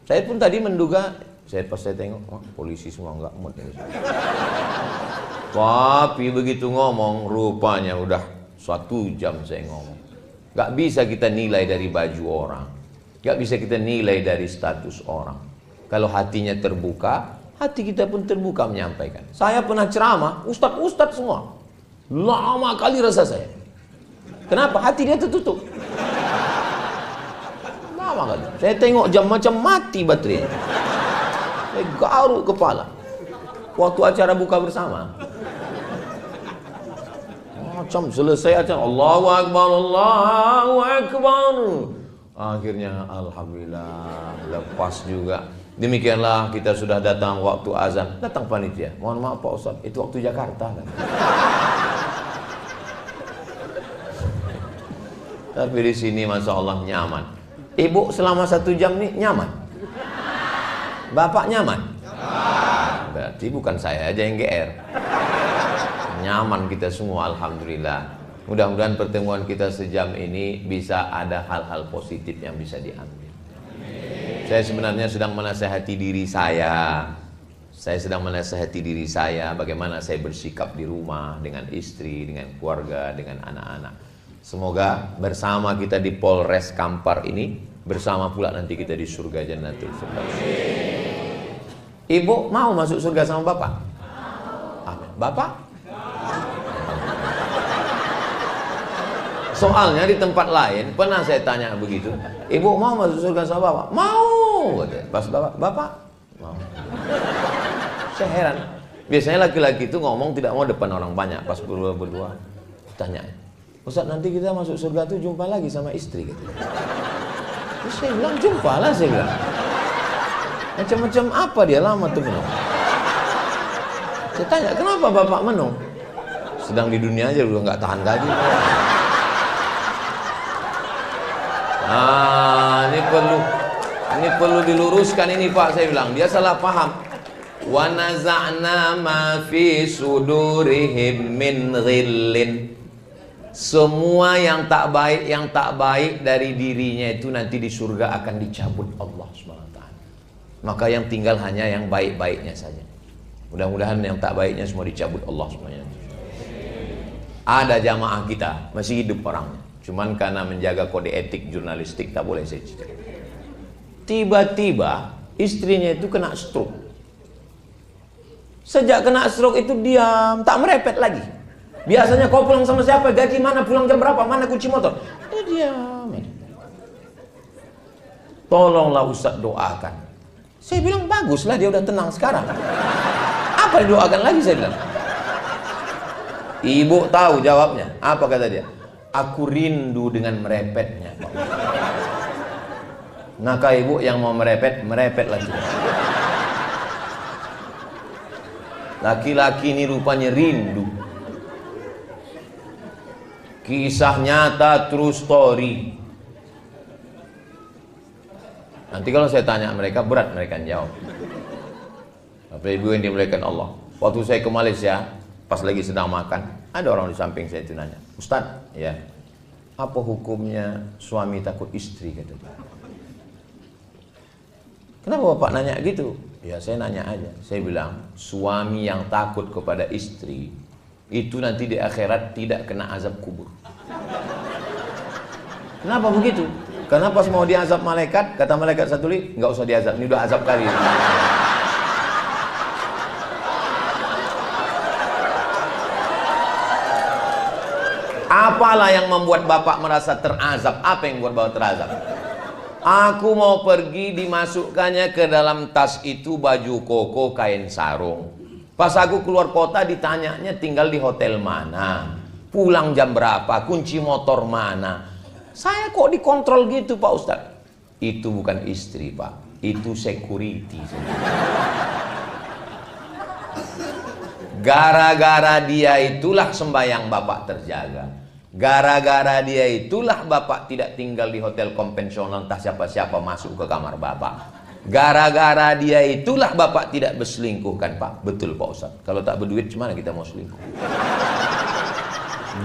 Saya pun tadi menduga, pas saya tengok, oh, polisi semua enggak mood ini. Tapi begitu ngomong, rupanya udah 1 jam saya ngomong. Gak bisa kita nilai dari baju orang, gak bisa kita nilai dari status orang. Kalau hatinya terbuka, hati kita pun terbuka menyampaikan. Saya pernah ceramah, ustadz semua, lama kali rasa saya. Kenapa? Hati dia tertutup. Lama kali. Saya tengok jam macam mati baterainya. Saya garuk kepala waktu acara buka bersama. Macam selesai acara, Allahu Akbar, Allahu Akbar. Akhirnya alhamdulillah lepas juga. Demikianlah kita sudah datang waktu azan, datang panitia. Mohon maaf Pak Ustaz, itu waktu Jakarta kan. Tapi di sini Masya Allah nyaman. Ibu selama 1 jam nih nyaman. Bapak nyaman. Berarti bukan saya aja yang GR. Nyaman kita semua, alhamdulillah. Mudah-mudahan pertemuan kita sejam ini bisa ada hal-hal positif yang bisa diambil. Saya sebenarnya sedang menasihati diri saya. Saya sedang menasihati diri saya bagaimana saya bersikap di rumah dengan istri, dengan keluarga, dengan anak-anak. Semoga bersama kita di Polres Kampar ini, bersama pula nanti kita di surga Jannatul Firdaus. Ibu mau masuk surga sama Bapak? Amin. Bapak? Soalnya di tempat lain pernah saya tanya begitu, ibu mau masuk surga sama Bapak? Mau. Pas Bapak mau. Saya heran. Biasanya laki-laki itu ngomong tidak mau depan orang banyak. Pas berdua tanya, Ustaz nanti kita masuk surga tuh jumpa lagi sama istri gitu. Terus saya bilang jumpa lah, saya bilang. Macam-macam apa dia lama tuh menung. Saya tanya kenapa Bapak menung? Sedang di dunia aja udah nggak tahan gaji. Ini perlu diluruskan ini Pak, saya bilang. Dia salah paham. Wa naza'na ma fi sudurihim min ghillin. Semua yang tak baik dari dirinya itu nanti di surga akan dicabut Allah SWT. Maka yang tinggal hanya yang baik-baiknya saja. Mudah-mudahan yang tak baiknya semua dicabut Allah semuanya. Ada jamaah kita masih hidup orangnya. Cuman karena menjaga kode etik jurnalistik tak boleh saya cerita. Tiba-tiba istrinya itu kena stroke. Sejak kena stroke itu diam, tak merepet lagi. Biasanya kau pulang sama siapa, gaji mana, pulang jam berapa, mana kunci motor. Dia diam. Tolonglah Ustaz doakan. Saya bilang baguslah dia udah tenang sekarang. Apa didoakan lagi saya bilang. Ibu tahu jawabnya. Apa kata dia? Aku rindu dengan merepetnya. Maka ibu yang mau merepet, merepet lagi. Laki-laki ini rupanya rindu. Kisah nyata, true story. Nanti kalau saya tanya mereka, berat mereka jawab. Bapak Ibu yang dimuliakan Allah. Waktu saya ke Malaysia, pas lagi sedang makan, ada orang di samping saya itu nanya, Ustadz, ya, apa hukumnya suami takut istri? Kata dia. Kenapa Bapak nanya gitu? Ya saya nanya aja. Saya bilang, suami yang takut kepada istri itu nanti di akhirat tidak kena azab kubur. Kenapa begitu? Karena pas mau diazab malaikat, kata malaikat satu li, nggak usah diazab, ini udah azab kali. Apalah yang membuat Bapak merasa terazab? Apa yang membuat Bapak terazab? Aku mau pergi, dimasukkannya ke dalam tas itu baju koko, kain sarung. Pas aku keluar kota ditanyanya tinggal di hotel mana, pulang jam berapa, kunci motor mana. Saya kok dikontrol gitu Pak Ustadz? Itu bukan istri Pak, itu security. Gara-gara dia itulah sembahyang Bapak terjaga. Gara-gara dia itulah Bapak tidak tinggal di hotel konvensional entah siapa-siapa masuk ke kamar Bapak. Gara-gara dia itulah Bapak tidak berselingkuh kan Pak? Betul Pak Ustadz. Kalau tak berduit gimana kita mau selingkuh?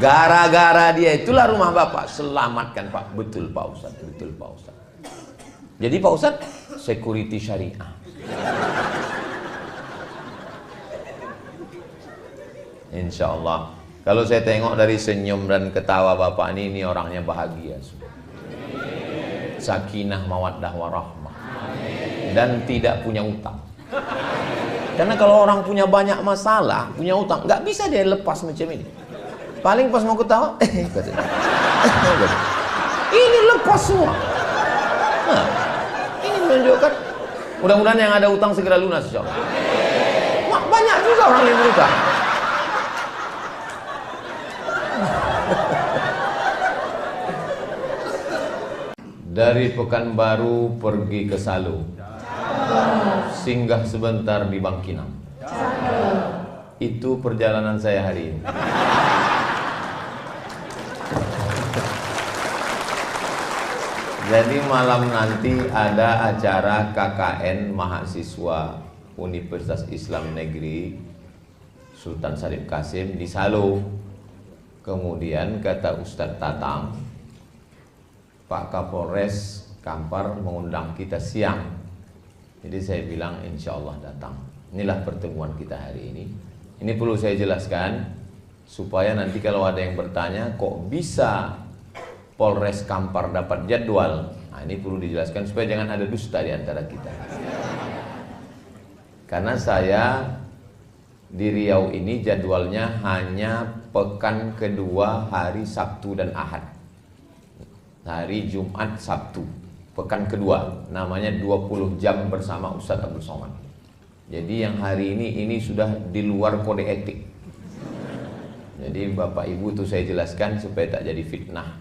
Gara-gara dia itulah rumah Bapak selamatkan Pak. Betul Pak Ustadz. Betul Pak Ustadz. Jadi Pak Ustadz security syariah. Insya Allah. Kalau saya tengok dari senyum dan ketawa Bapak ini orangnya bahagia. Sakinah mawaddah warahmah. Dan tidak punya utang. Karena kalau orang punya banyak masalah, punya utang, nggak bisa dia lepas macam ini. Paling pas mau ketawa, ini lepas semua. Nah, ini menunjukkan, mudah-mudahan yang ada utang segera lunas, insya Allah. Banyak juga orang yang berutang. Dari Pekanbaru pergi ke Salo. Singgah sebentar di Bangkinang. Itu perjalanan saya hari ini. Jadi malam nanti ada acara KKN mahasiswa Universitas Islam Negeri Sultan Syarif Kasim di Salo. Kemudian kata Ustadz Tatang, Pak Kapolres Kampar mengundang kita siang. Jadi saya bilang insya Allah datang. Inilah pertemuan kita hari ini. Ini perlu saya jelaskan supaya nanti kalau ada yang bertanya kok bisa Polres Kampar dapat jadwal. Nah ini perlu dijelaskan supaya jangan ada dusta di antara kita. Karena saya di Riau ini jadwalnya hanya pekan kedua hari Sabtu dan Ahad. Hari Jumat Sabtu, pekan kedua, namanya 20 jam bersama Ustadz Abdul Somad. Jadi yang hari ini sudah di luar kode etik. Jadi Bapak Ibu itu saya jelaskan supaya tak jadi fitnah.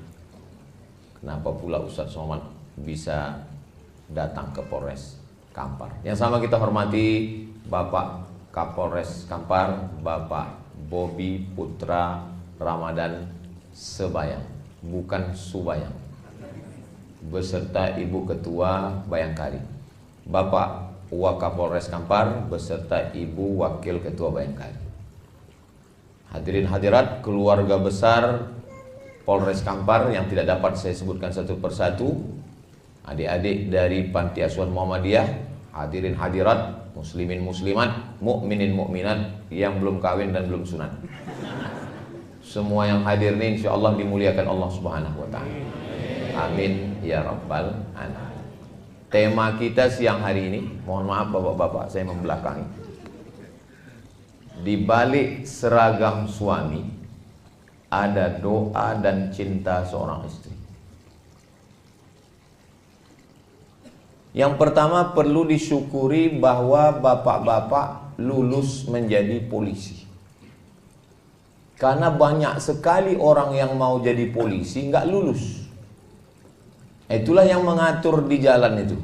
Kenapa pula Ustadz Somad bisa datang ke Polres Kampar. Yang sama kita hormati Bapak Kapolres Kampar, Bapak Bobi Putra Ramadan Sebayang, bukan Subayang, beserta Ibu Ketua Bayangkari, Bapak Wakapolres Kampar beserta Ibu Wakil Ketua Bayangkari. Hadirin hadirat keluarga besar Polres Kampar yang tidak dapat saya sebutkan satu persatu, adik-adik dari Panti Asuhan Muhammadiyah, hadirin hadirat, muslimin muslimat, mukminin mukminat yang belum kawin dan belum sunat. Semua yang hadir ini insya Allah dimuliakan Allah Subhanahu wa ta'ala. Amin ya rabbal alamin. Tema kita siang hari ini, mohon maaf bapak-bapak saya membelakangi. Di balik seragam suami ada doa dan cinta seorang istri. Yang pertama perlu disyukuri bahwa bapak-bapak lulus menjadi polisi. Karena banyak sekali orang yang mau jadi polisi nggak lulus. Itulah yang mengatur di jalan itu.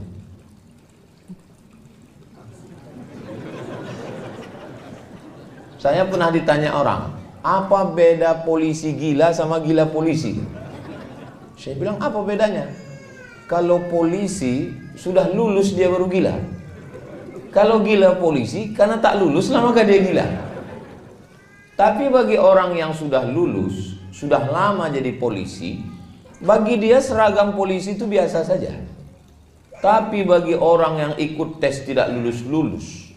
Saya pernah ditanya orang, apa beda polisi gila sama gila polisi? Saya bilang, apa bedanya? Kalau polisi sudah lulus dia baru gila. Kalau gila polisi karena tak lulus lah maka dia gila. Tapi bagi orang yang sudah lulus, sudah lama jadi polisi, bagi dia seragam polisi itu biasa saja. Tapi bagi orang yang ikut tes tidak lulus-lulus,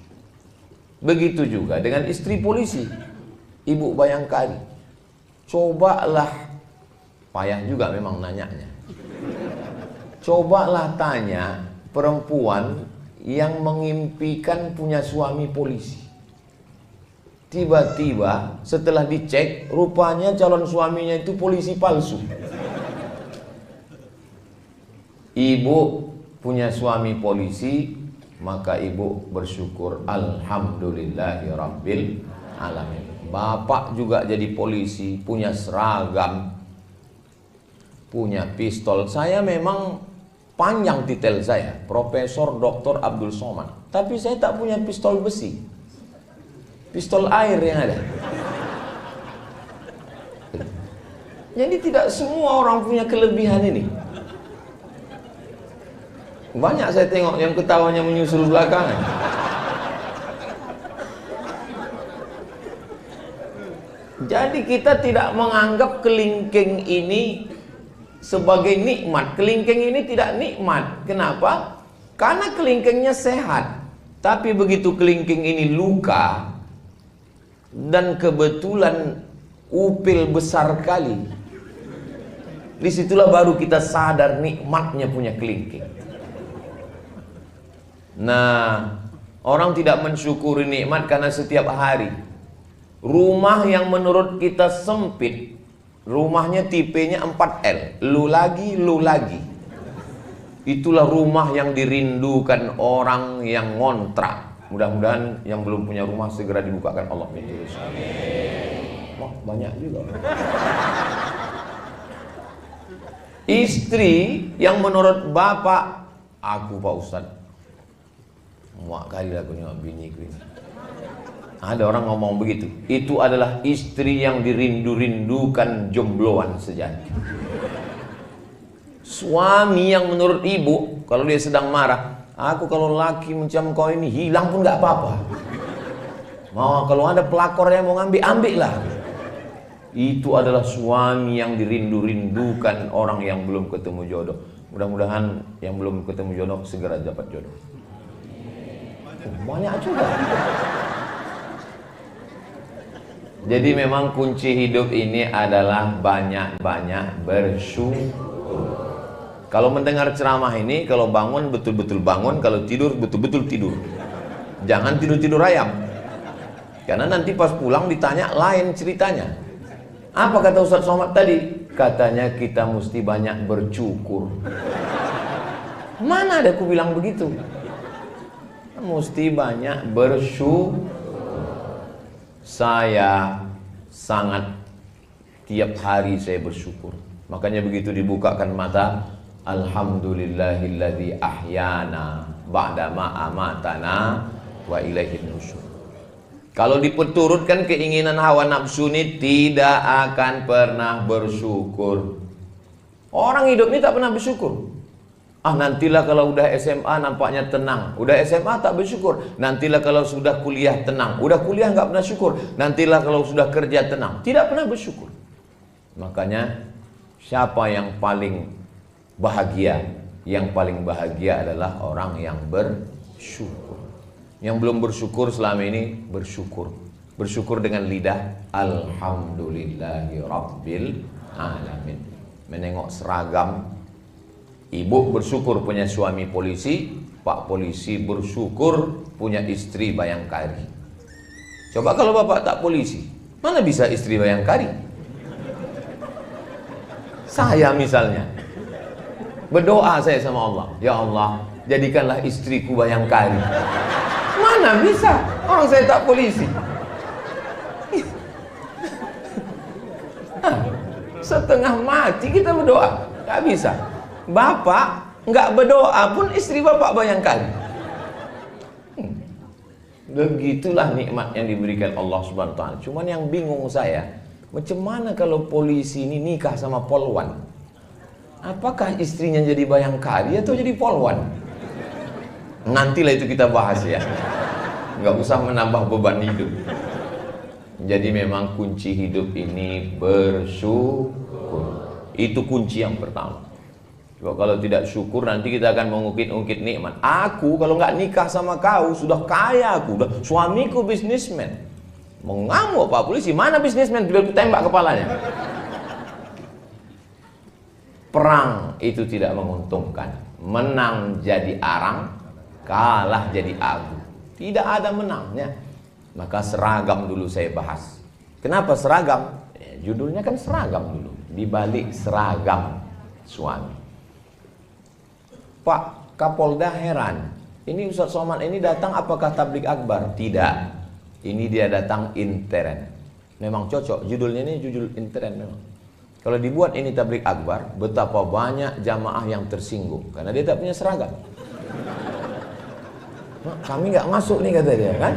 begitu juga dengan istri polisi, Ibu Bayangkari. Cobalah, payah juga memang nanyanya. Cobalah tanya perempuan yang mengimpikan punya suami polisi. Tiba-tiba setelah dicek, rupanya calon suaminya itu polisi palsu. Ibu punya suami polisi, maka ibu bersyukur, alhamdulillahirabbil alamin. Bapak juga jadi polisi, punya seragam, punya pistol. Saya memang panjang titel saya, Profesor Dr. Abdul Somad, tapi saya tak punya pistol besi, pistol air yang ada. Jadi tidak semua orang punya kelebihan ini. Banyak saya tengok yang ketawanya menyusul belakangan. Jadi kita tidak menganggap kelingking ini sebagai nikmat. Kelingking ini tidak nikmat. Kenapa? Karena kelingkingnya sehat. Tapi begitu kelingking ini luka dan kebetulan upil besar kali, disitulah baru kita sadar nikmatnya punya kelingking. Nah, orang tidak mensyukuri nikmat karena setiap hari rumah yang menurut kita sempit, rumahnya tipenya 4L, lu lagi, itulah rumah yang dirindukan orang yang ngontrak. Mudah-mudahan yang belum punya rumah segera dibukakan Allah pintu. Wah, banyak juga. Istri yang menurut bapak, aku Pak Ustadz, Muak kali lah aku nengok biniku ini. Ada orang ngomong begitu. Itu adalah istri yang dirindu-rindukan jombloan sejati. Suami yang menurut ibu, kalau dia sedang marah, aku kalau laki macam kau ini hilang pun gak apa-apa. Mau kalau ada pelakor yang mau ngambil, ambil lah. Itu adalah suami yang dirindu-rindukan orang yang belum ketemu jodoh. Mudah-mudahan yang belum ketemu jodoh segera dapat jodoh. Banyak juga. Jadi memang kunci hidup ini adalah banyak-banyak bersyukur. Kalau mendengar ceramah ini, kalau bangun betul-betul bangun, kalau tidur betul-betul tidur. Jangan tidur-tidur ayam. Karena nanti pas pulang ditanya lain ceritanya. Apa kata Ustaz Somad tadi? Katanya kita mesti banyak bersyukur. Mana ada aku bilang begitu? Mesti banyak bersyukur. Saya sangat tiap hari saya bersyukur. Makanya begitu dibukakan mata, alhamdulillahilladzi ahyana ba'da ma amatana wa ilaihin nusyur. Kalau diperturutkan keinginan hawa nafsu ini tidak akan pernah bersyukur. Orang hidup ini tak pernah bersyukur. Nantilah kalau udah SMA nampaknya tenang. Udah SMA tak bersyukur. Nantilah kalau sudah kuliah tenang. Udah kuliah nggak pernah syukur. Nantilah kalau sudah kerja tenang. Tidak pernah bersyukur. Makanya siapa yang paling bahagia? Yang paling bahagia adalah orang yang bersyukur. Yang belum bersyukur selama ini bersyukur. Bersyukur dengan lidah. Alhamdulillahi Rabbil Alamin. Menengok seragam. Ibu bersyukur punya suami polisi, Pak polisi bersyukur punya istri bayangkari. Coba kalau bapak tak polisi, mana bisa istri bayangkari? Saya misalnya berdoa saya sama Allah, ya Allah jadikanlah istriku bayangkari. Mana bisa, orang saya tak polisi. Setengah mati kita berdoa, gak bisa. Bapak nggak berdoa pun istri bapak bayangkan. Begitulah nikmat yang diberikan Allah Subhanahu wa taala. Cuman yang bingung saya, macam mana kalau polisi ini nikah sama polwan? Apakah istrinya jadi bayangkari atau jadi polwan? Nantilah itu kita bahas ya. Nggak usah menambah beban hidup. Jadi memang kunci hidup ini bersyukur. Itu kunci yang pertama. Coba kalau tidak syukur nanti kita akan mengungkit-ungkit nikmat. Aku kalau nggak nikah sama kau sudah kaya aku, udah suamiku bisnismen. Mengamuk Pak polisi, mana bisnismen? Biar aku tembak kepalanya. Perang itu tidak menguntungkan. Menang jadi arang, kalah jadi agu. Tidak ada menangnya. Maka seragam dulu saya bahas. Kenapa seragam? Judulnya kan seragam dulu. Di balik seragam suami. Pak Kapolda heran, ini Ustaz Somad ini datang apakah tablik akbar? Tidak, ini dia datang intern. Memang cocok, judulnya ini judul intern memang. Kalau dibuat ini tablik akbar, betapa banyak jamaah yang tersinggung karena dia tak punya seragam. Kami nggak masuk nih kata dia kan.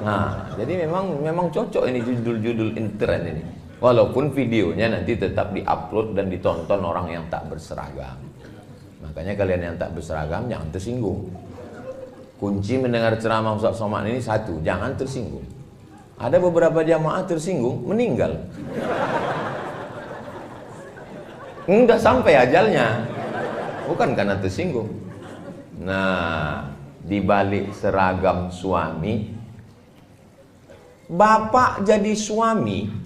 Nah, jadi memang cocok ini judul-judul intern ini. Walaupun videonya nanti tetap diupload dan ditonton orang yang tak berseragam. Makanya kalian yang tak berseragam jangan tersinggung. Kunci mendengar ceramah Ustaz Somad ini satu, jangan tersinggung. Ada beberapa jamaah tersinggung, meninggal. Udah sampai ajalnya. Bukan karena tersinggung. Nah, di balik seragam suami, bapak jadi suami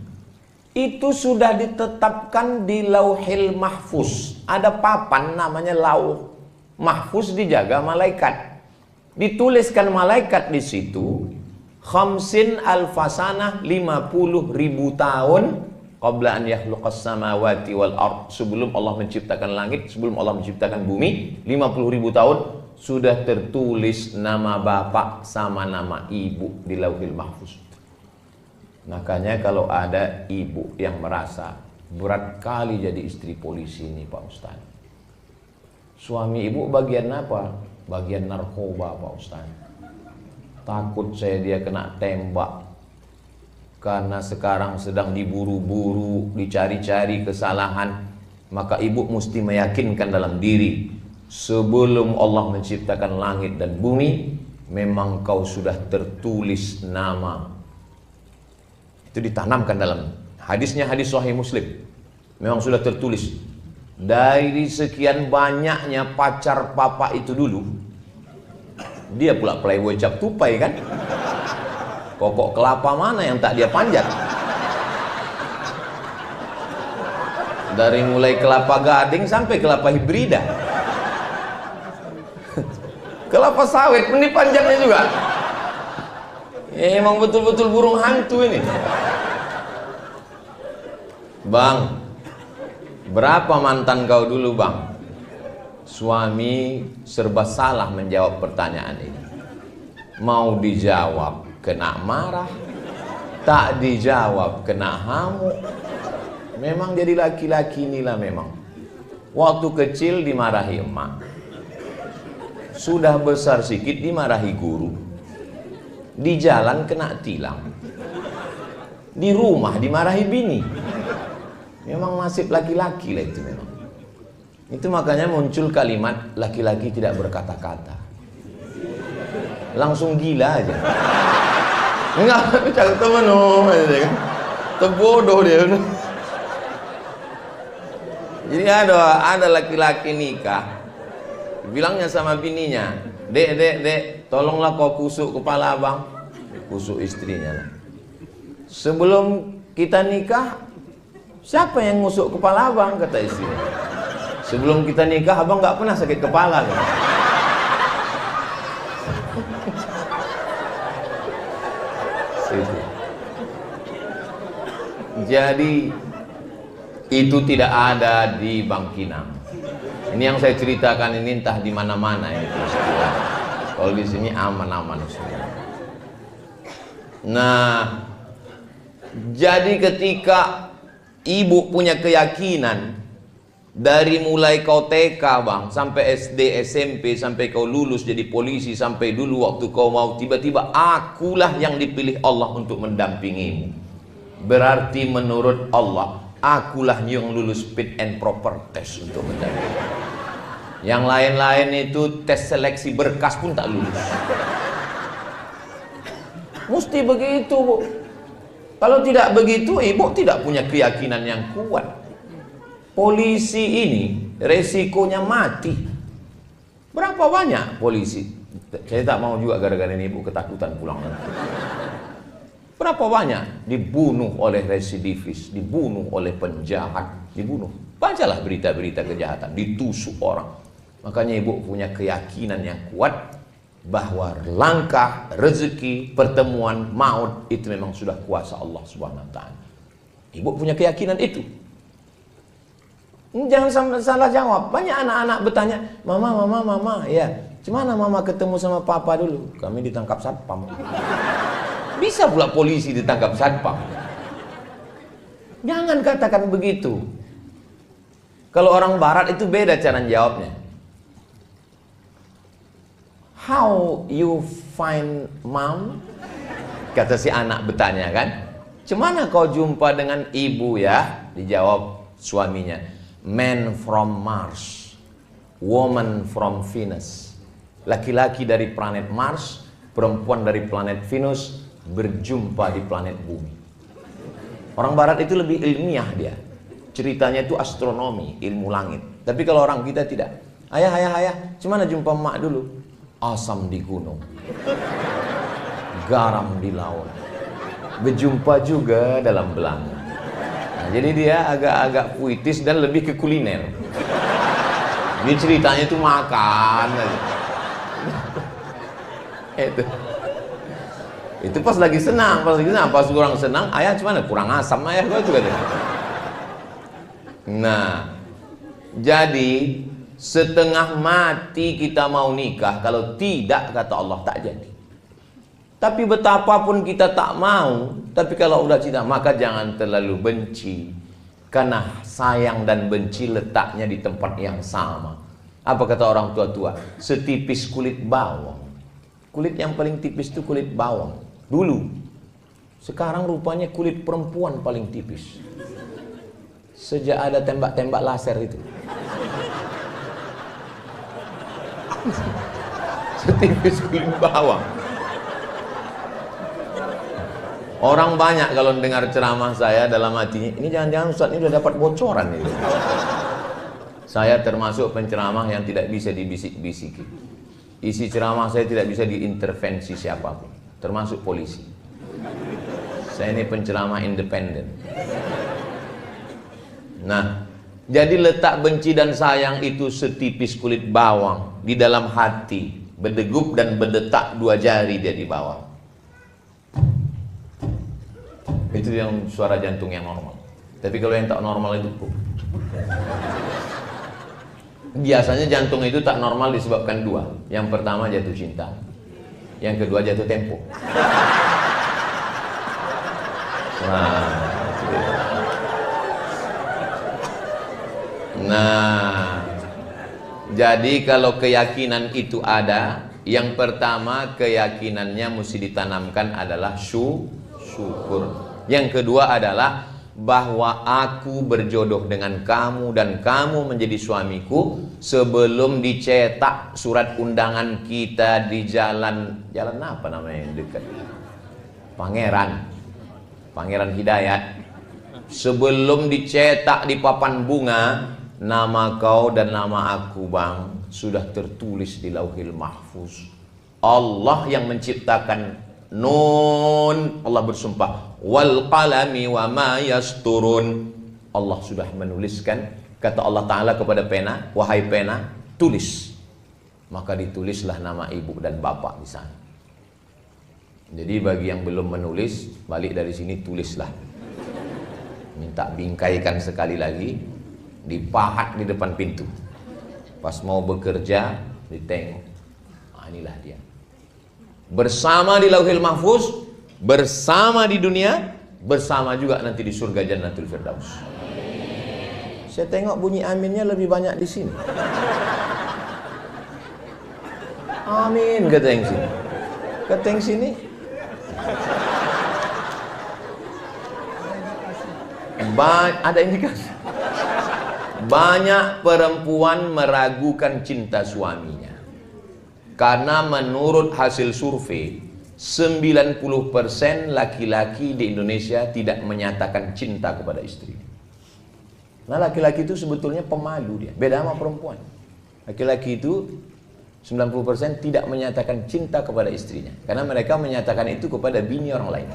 itu sudah ditetapkan di Lauhil Mahfuz. Ada papan namanya Lauh Mahfuz dijaga malaikat. Dituliskan malaikat di situ, khamsin alfasanah 50.000 tahun qabla an yakhluqas samawati wal ard. Sebelum Allah menciptakan langit, sebelum Allah menciptakan bumi, 50.000 tahun sudah tertulis nama bapak sama nama ibu di Lauhil Mahfuz. Makanya kalau ada ibu yang merasa berat kali jadi istri polisi ini Pak Ustaz. Suami ibu bagian apa? Bagian narkoba Pak Ustaz. takut saya dia kena tembak. Karena sekarang sedang diburu-buru, dicari-cari kesalahan. Maka ibu mesti meyakinkan dalam diri, sebelum Allah menciptakan langit dan bumi, memang kau sudah tertulis nama. Itu ditanamkan dalam hadisnya, hadis Sahih Muslim. Memang sudah tertulis. Dari sekian banyaknya pacar papa itu dulu, dia pula playboy cap tupai kan. Pokok kelapa mana yang tak dia panjat? Dari mulai kelapa gading sampai kelapa hibrida. Kelapa sawit pun dipanjatnya juga. Emang betul-betul burung hantu ini. Bang, berapa mantan kau dulu bang? Suami serba salah menjawab pertanyaan ini. Mau dijawab kena marah, tak dijawab kena hamuk. Memang jadi laki-laki inilah memang. Waktu kecil dimarahi emak, sudah besar sikit dimarahi guru, di jalan kena tilang, di rumah dimarahi bini. Memang nasib laki-laki lah itu memang. Itu makanya muncul kalimat laki-laki tidak berkata-kata. Langsung gila aja. Enggak, cakap temen kan. Terbodoh dia. Jadi ada laki-laki nikah, bilangnya sama bininya, dek, tolonglah kau kusuk kepala abang. Kusuk istrinya lah. Sebelum kita nikah, siapa yang ngusuk kepala abang? Kata istrinya. Sebelum kita nikah, abang nggak pernah sakit kepala kan? Jadi itu tidak ada di Bangkinang. Ini yang saya ceritakan ini entah di mana-mana ya. Kalau di sini aman-aman semua. Nah, jadi ketika ibu punya keyakinan dari mulai kau TK bang, sampai SD, SMP, sampai kau lulus jadi polisi, sampai dulu waktu kau mau tiba-tiba akulah yang dipilih Allah untuk mendampingimu. Berarti menurut Allah, akulah yang lulus fit and proper test untuk mendampingi. Yang lain-lain itu tes seleksi berkas pun tak lulus. Mesti begitu bu. Kalau tidak begitu, ibu tidak punya keyakinan yang kuat. Polisi ini resikonya mati. Berapa banyak polisi? Saya tak mau juga gara-gara ini ibu ketakutan pulang nanti. Berapa banyak dibunuh oleh residivis, dibunuh oleh penjahat, dibunuh. Bacalah berita-berita kejahatan, ditusuk orang. Makanya ibu punya keyakinan yang kuat bahwa langkah, rezeki, pertemuan, maut itu memang sudah kuasa Allah Subhanahu wa taala. Ibu punya keyakinan itu. Jangan salah jawab. Banyak anak-anak bertanya, mama, ya, gimana mama ketemu sama papa dulu? Kami ditangkap satpam. Bisa pula polisi ditangkap satpam. Jangan katakan begitu. Kalau orang barat itu beda cara jawabnya. How you find mom? Kata si anak bertanya kan. Cemana kau jumpa dengan ibu ya? Dijawab suaminya. Man from Mars, woman from Venus. Laki-laki dari planet Mars, perempuan dari planet Venus berjumpa di planet bumi. Orang barat itu lebih ilmiah dia. Ceritanya itu astronomi, ilmu langit. Tapi kalau orang kita tidak. Ayah, gimana jumpa emak dulu? Asam di gunung, garam di laut, berjumpa juga dalam belanga. Nah, jadi dia agak-agak puitis dan lebih ke kuliner. Dia ceritanya itu makan. Itu pas lagi senang, pas kurang senang, ayah gimana? Kurang asam ayah gua juga deh. Nah, jadi setengah mati kita mau nikah, kalau tidak kata Allah tak jadi. Tapi betapapun kita tak mau, tapi kalau udah cinta maka jangan terlalu benci. Karena sayang dan benci letaknya di tempat yang sama. Apa kata orang tua-tua? Setipis kulit bawang, kulit yang paling tipis itu kulit bawang. Dulu. Sekarang rupanya kulit perempuan paling tipis. Sejak ada tembak-tembak laser itu. Setipis kulit bawang. Orang banyak kalau dengar ceramah saya dalam hatinya, ini jangan-jangan Ustaz ini udah dapat bocoran ini. Saya termasuk penceramah yang tidak bisa dibisik-bisiki. Isi ceramah saya tidak bisa diintervensi siapapun, termasuk polisi. Saya ini penceramah independen. Nah, jadi letak benci dan sayang itu setipis kulit bawang di dalam hati, berdegup dan berdetak 2 jari dia di bawah. Itu yang suara jantung yang normal. Tapi kalau yang tak normal itu biasanya jantung itu tak normal disebabkan 2. Yang pertama jatuh cinta, yang kedua jatuh tempo. Nah, jadi kalau keyakinan itu ada, yang pertama keyakinannya mesti ditanamkan adalah syukur. Yang kedua adalah bahwa aku berjodoh dengan kamu dan kamu menjadi suamiku sebelum dicetak surat undangan kita di jalan apa namanya yang dekat Pangeran Hidayat. Sebelum dicetak di papan bunga, nama kau dan nama aku bang sudah tertulis di Lauhil Mahfuz. Allah yang menciptakan Nun, Allah bersumpah, wal qalami wa ma yasturun. Allah sudah menuliskan, kata Allah Ta'ala kepada pena, wahai pena, tulis. Maka ditulislah nama ibu dan bapak di sana. Jadi bagi yang belum menulis, balik dari sini tulislah. Minta bingkaikan sekali lagi, dipahat di depan pintu. Pas mau bekerja, ditengok. Nah, inilah dia. Bersama di Lauhil Mahfuz, bersama di dunia, bersama juga nanti di surga Jannatul Firdaus. Saya tengok bunyi aminnya lebih banyak di sini. Amin kata yang sini. Kata yang sini. Ada indikasi. Banyak perempuan meragukan cinta suaminya. Karena menurut hasil survei 90% laki-laki di Indonesia tidak menyatakan cinta kepada istri. Nah laki-laki itu sebetulnya pemalu dia, beda sama perempuan. Laki-laki itu 90% tidak menyatakan cinta kepada istrinya, karena mereka menyatakan itu kepada bini orang lain.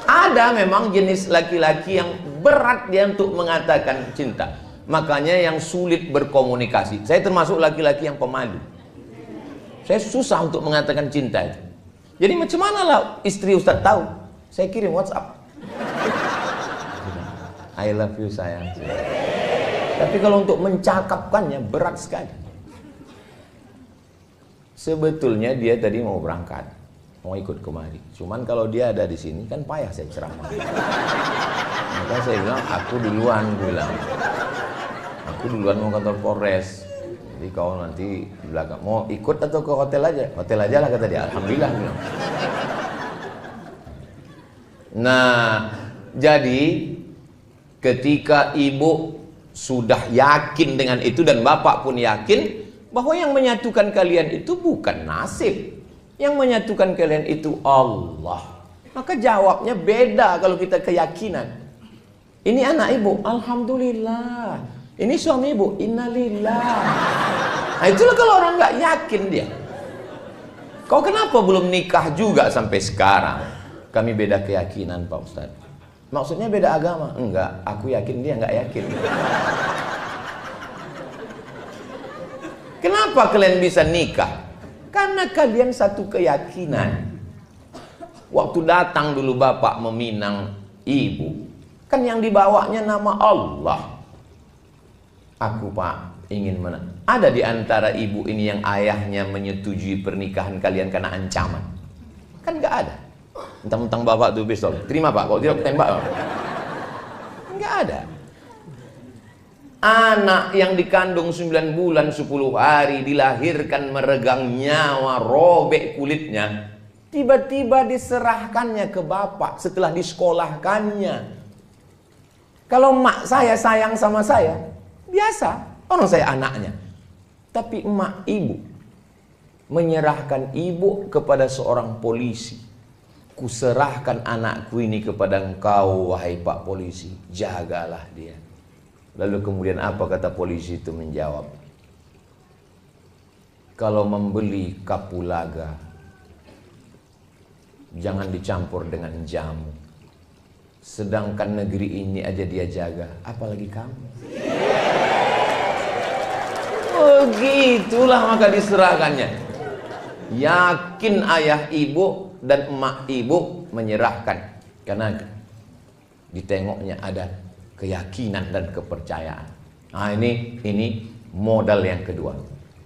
Ada memang jenis laki-laki yang berat dia untuk mengatakan cinta. Makanya yang sulit berkomunikasi. Saya termasuk laki-laki yang pemalu. Saya susah untuk mengatakan cinta itu. Jadi macam mana lah istri Ustaz tahu? Saya kirim WhatsApp. I love you sayang. Tapi kalau untuk mencakapkannya berat sekali. Sebetulnya dia tadi mau berangkat, mau ikut kemari. Cuman kalau dia ada di sini kan payah saya ceramah. Maka saya bilang aku duluan, aku duluan mau kantor Polres. Jadi kau nanti di belakang mau ikut atau ke hotel aja? Hotel aja lah kata dia. Alhamdulillah bilang. Nah, jadi ketika ibu sudah yakin dengan itu dan bapak pun yakin bahwa yang menyatukan kalian itu bukan nasib, yang menyatukan kalian itu Allah, maka jawabnya beda. Kalau kita keyakinan, ini anak ibu, alhamdulillah. Ini suami ibu, innalillah. Nah itulah kalau orang nggak yakin dia. Kau kenapa belum nikah juga sampai sekarang? Kami beda keyakinan Pak Ustadz. Maksudnya beda agama? Enggak, aku yakin dia nggak yakin. Kenapa kalian bisa nikah? Karena kalian satu keyakinan. Waktu datang dulu bapak meminang ibu, kan yang dibawanya nama Allah. Aku Pak ingin ada di antara ibu ini yang ayahnya menyetujui pernikahan kalian karena ancaman? Kan nggak ada. Mentang-mentang bapak tuh pistol, terima Pak, kalau tidak tembak. Nggak ada. Anak yang dikandung 9 bulan 10 hari, dilahirkan meregang nyawa, robek kulitnya, tiba-tiba diserahkannya ke bapak setelah disekolahkannya. Kalau emak saya sayang sama saya, biasa, orang saya anaknya. Tapi emak ibu menyerahkan ibu kepada seorang polisi. Kuserahkan anakku ini kepada engkau, wahai Pak Polisi, jagalah dia. Lalu kemudian apa kata polisi itu menjawab? Kalau membeli kapulaga, jangan dicampur dengan jamu. Sedangkan negeri ini aja dia jaga, apalagi kamu. Oh gitulah maka diserahkannya. Yakin ayah ibu dan emak ibu menyerahkan, karena ditengoknya ada keyakinan dan kepercayaan. Nah ini modal yang kedua,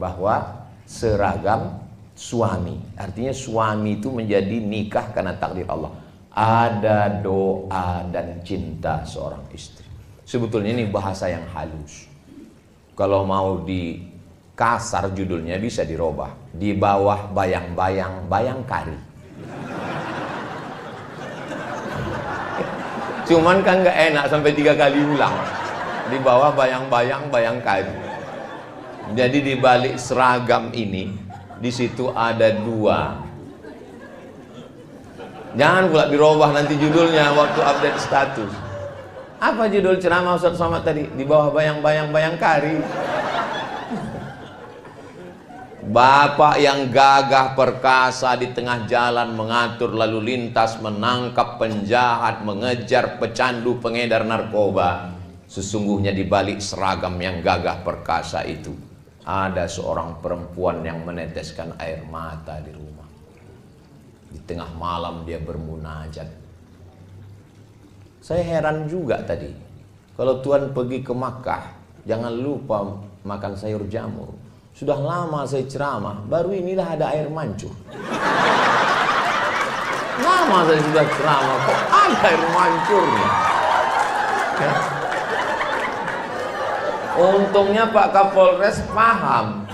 bahwa seragam suami, artinya suami itu menjadi nikah karena takdir Allah. Ada doa dan cinta seorang istri. Sebetulnya ini bahasa yang halus. Kalau mau di kasar judulnya bisa dirubah. Di bawah bayang-bayang bayang kari. Cuman kan gak enak sampai 3 kali ulang. Di bawah bayang-bayang bayang kari. Jadi di balik seragam ini, di situ ada 2. Jangan pula dirubah nanti judulnya waktu update status. Apa judul ceramah Ustaz Somad tadi? Di bawah bayang-bayang bayang kari. Bapak yang gagah perkasa di tengah jalan mengatur lalu lintas, menangkap penjahat, mengejar pecandu, pengedar narkoba. Sesungguhnya di balik seragam yang gagah perkasa itu ada seorang perempuan yang meneteskan air mata di rumah. Di tengah malam dia bermunajat. Saya heran juga tadi, kalau Tuhan pergi ke Makkah, jangan lupa makan sayur jamur. Sudah lama saya ceramah, baru inilah ada air mancur. Lama saya sudah ceramah, kok ada air mancurnya? Ya. Untungnya Pak Kapolres paham.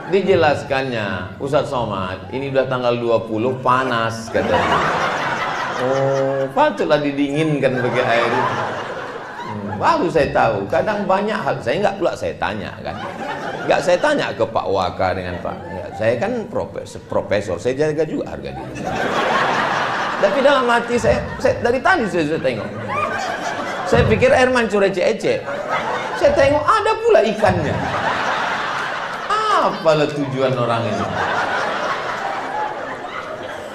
Dijelaskannya, Ustaz Somad, ini udah tanggal 20, panas katanya. Oh, patutlah didinginkan bagi air itu. Baru saya tahu, kadang banyak hal saya nggak pula saya tanya kan, nggak saya tanya ke Pak Waka dengan Pak. Ya, saya kan profesor, saya jaga juga harga diri. Tapi dalam hati saya dari tadi saya sudah tengok. Saya pikir air mancur ecek-ecek. Saya tengok ada pula ikannya. Apalah tujuan orang ini?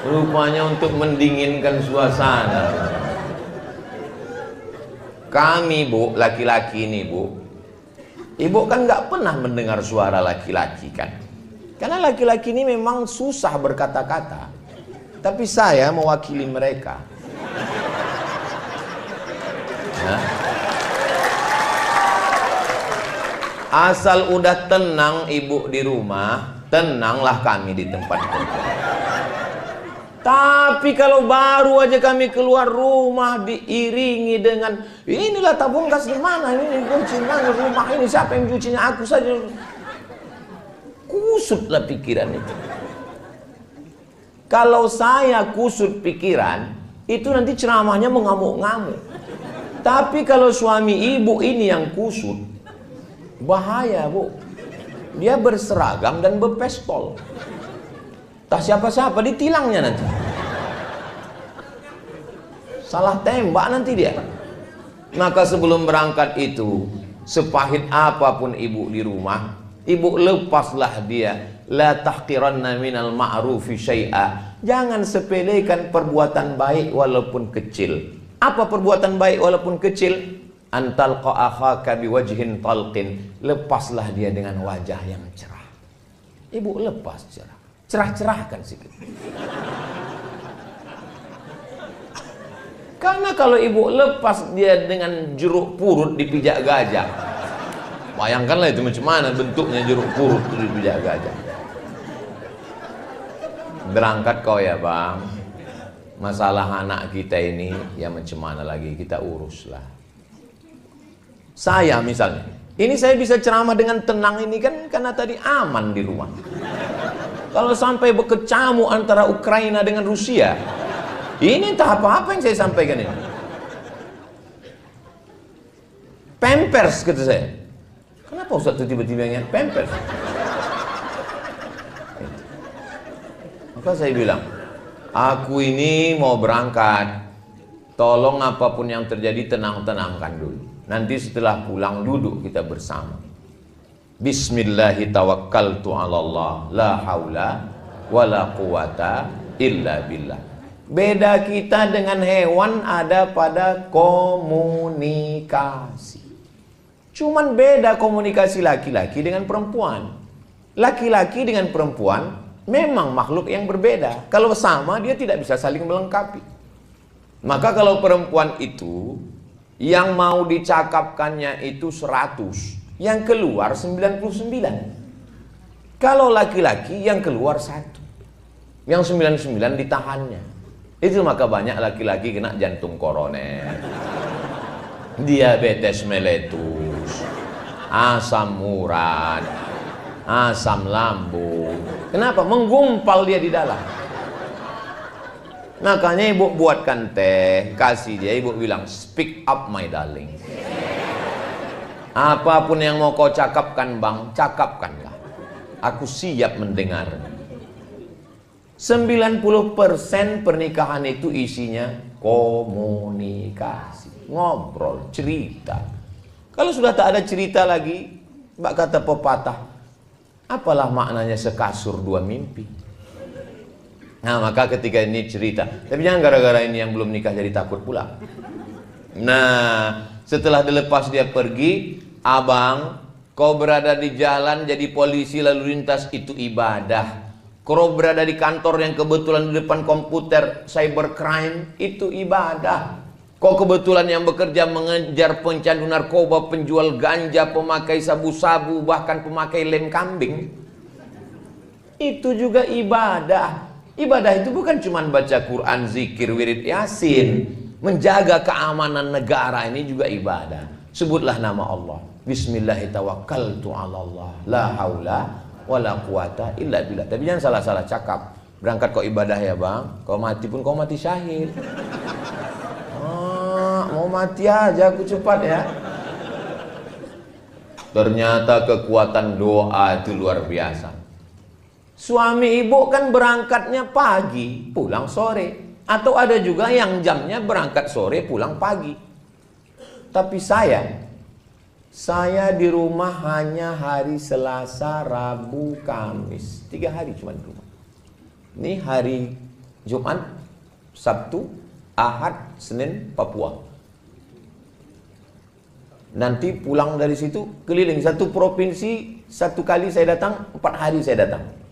Rupanya untuk mendinginkan suasana. Kami Bu, laki-laki ini Bu, Ibu kan nggak pernah mendengar suara laki-laki kan? Karena laki-laki ini memang susah berkata-kata. Tapi saya mewakili mereka. Nah. Asal udah tenang Ibu di rumah, tenanglah kami di tempat kerja. Tapi kalau baru aja kami keluar rumah diiringi dengan inilah tabung gas di mana, ini kuncinya rumah ini, siapa yang cucinya, aku saja. Kusutlah pikiran itu. Kalau saya kusut pikiran, itu nanti ceramahnya mengamuk-ngamuk. Tapi kalau suami ibu ini yang kusut, bahaya Bu. Dia berseragam dan berpistol. Tak siapa-siapa ditilangnya nanti. Salah tembak nanti dia. Maka sebelum berangkat itu, sepahit apapun ibu di rumah, ibu lepaslah dia. La tahqiranna minal ma'rufi syai'a. Jangan sepelekan perbuatan baik walaupun kecil. Apa perbuatan baik walaupun kecil? Antalqa akhaka biwajhin talqin. Lepaslah dia dengan wajah yang cerah. Ibu lepas cerah. Cerah-cerahkan sikit. Karena kalau ibu lepas dia dengan jeruk purut dipijak gajah, bayangkanlah itu macam mana bentuknya jeruk purut dipijak gajah. Berangkat kau ya Bang, masalah anak kita ini ya macam mana lagi kita uruslah. Saya misalnya Ini saya bisa ceramah dengan tenang ini kan karena tadi aman di rumah. Kalau sampai berkecamuk antara Ukraina dengan Rusia, ini entah apa-apa yang saya sampaikan ini. Pampers kata saya. Kenapa Ustaz itu tiba-tiba ingat pampers? Maka saya bilang, aku ini mau berangkat. Tolong apapun yang terjadi tenang-tenangkan dulu. Nanti setelah pulang duduk kita bersama. Bismillahirrahmanirrahim. La haula wala quwata illa billah. Beda kita dengan hewan ada pada komunikasi. Cuman beda komunikasi laki-laki dengan perempuan. Laki-laki dengan perempuan memang makhluk yang berbeda. Kalau sama dia tidak bisa saling melengkapi. Maka kalau perempuan itu yang mau dicakapkannya itu 100, yang keluar 99. Kalau laki-laki yang keluar 1, yang 99 ditahannya. Itu maka banyak laki-laki kena jantung koroner, diabetes meletus, asam urat, asam lambung. Kenapa? Menggumpal dia di dalam. Makanya ibu buatkan teh, kasih dia, ibu bilang, speak up my darling. Apapun yang mau kau cakapkan bang, cakapkanlah. Aku siap mendengar. 90% pernikahan itu isinya komunikasi, ngobrol, cerita. Kalau sudah tak ada cerita lagi, bak kata pepatah, apalah maknanya sekasur dua mimpi. Nah maka ketika ini cerita, tapi jangan gara-gara ini yang belum nikah jadi takut pula. Nah setelah dilepas dia pergi, abang, kau berada di jalan jadi polisi lalu lintas itu ibadah. Kau berada di kantor yang kebetulan di depan komputer cybercrime itu ibadah. Kau kebetulan yang bekerja mengejar pencandu narkoba, penjual ganja, pemakai sabu-sabu, bahkan pemakai lem kambing, itu juga ibadah. Ibadah itu bukan cuma baca Quran, zikir, wirid, yasin. Menjaga keamanan negara ini juga ibadah. Sebutlah nama Allah. Bismillahirrahmanirrahim. La haula wala quwata illa billah. Tapi jangan salah-salah cakap. Berangkat kau ibadah ya bang, kau mati pun kau mati syahid. Mau mati aja aku cepat ya. Ternyata kekuatan doa itu luar biasa. Suami ibu kan berangkatnya pagi, pulang sore. Atau ada juga yang jamnya berangkat sore, pulang pagi. Tapi saya di rumah hanya hari Selasa, Rabu, Kamis. 3 hari cuma di rumah. Ini hari Jumat, Sabtu, Ahad, Senin, Papua. Nanti pulang dari situ, keliling satu provinsi, 1 kali saya datang, 4 hari saya datang.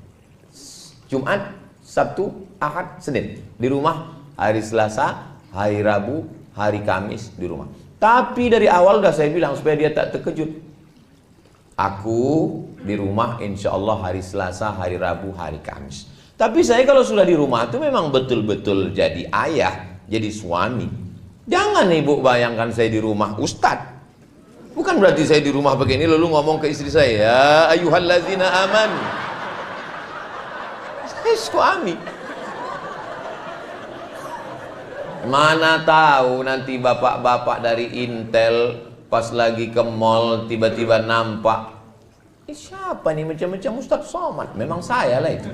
Jumat, Sabtu, Ahad, Senin. Di rumah hari Selasa, hari Rabu, hari Kamis di rumah. Tapi dari awal udah saya bilang supaya dia tak terkejut. Aku di rumah insya Allah hari Selasa, hari Rabu, hari Kamis. Tapi saya kalau sudah di rumah itu memang betul-betul jadi ayah, jadi suami. Jangan ibu bayangkan saya di rumah ustadz. Bukan berarti saya di rumah begini lalu ngomong ke istri saya, ya ayyuhallazina amanu. Suami. Mana tahu nanti bapak-bapak dari Intel pas lagi ke mall tiba-tiba nampak, siapa nih macam-macam Ustadz Somad? Memang saya lah itu.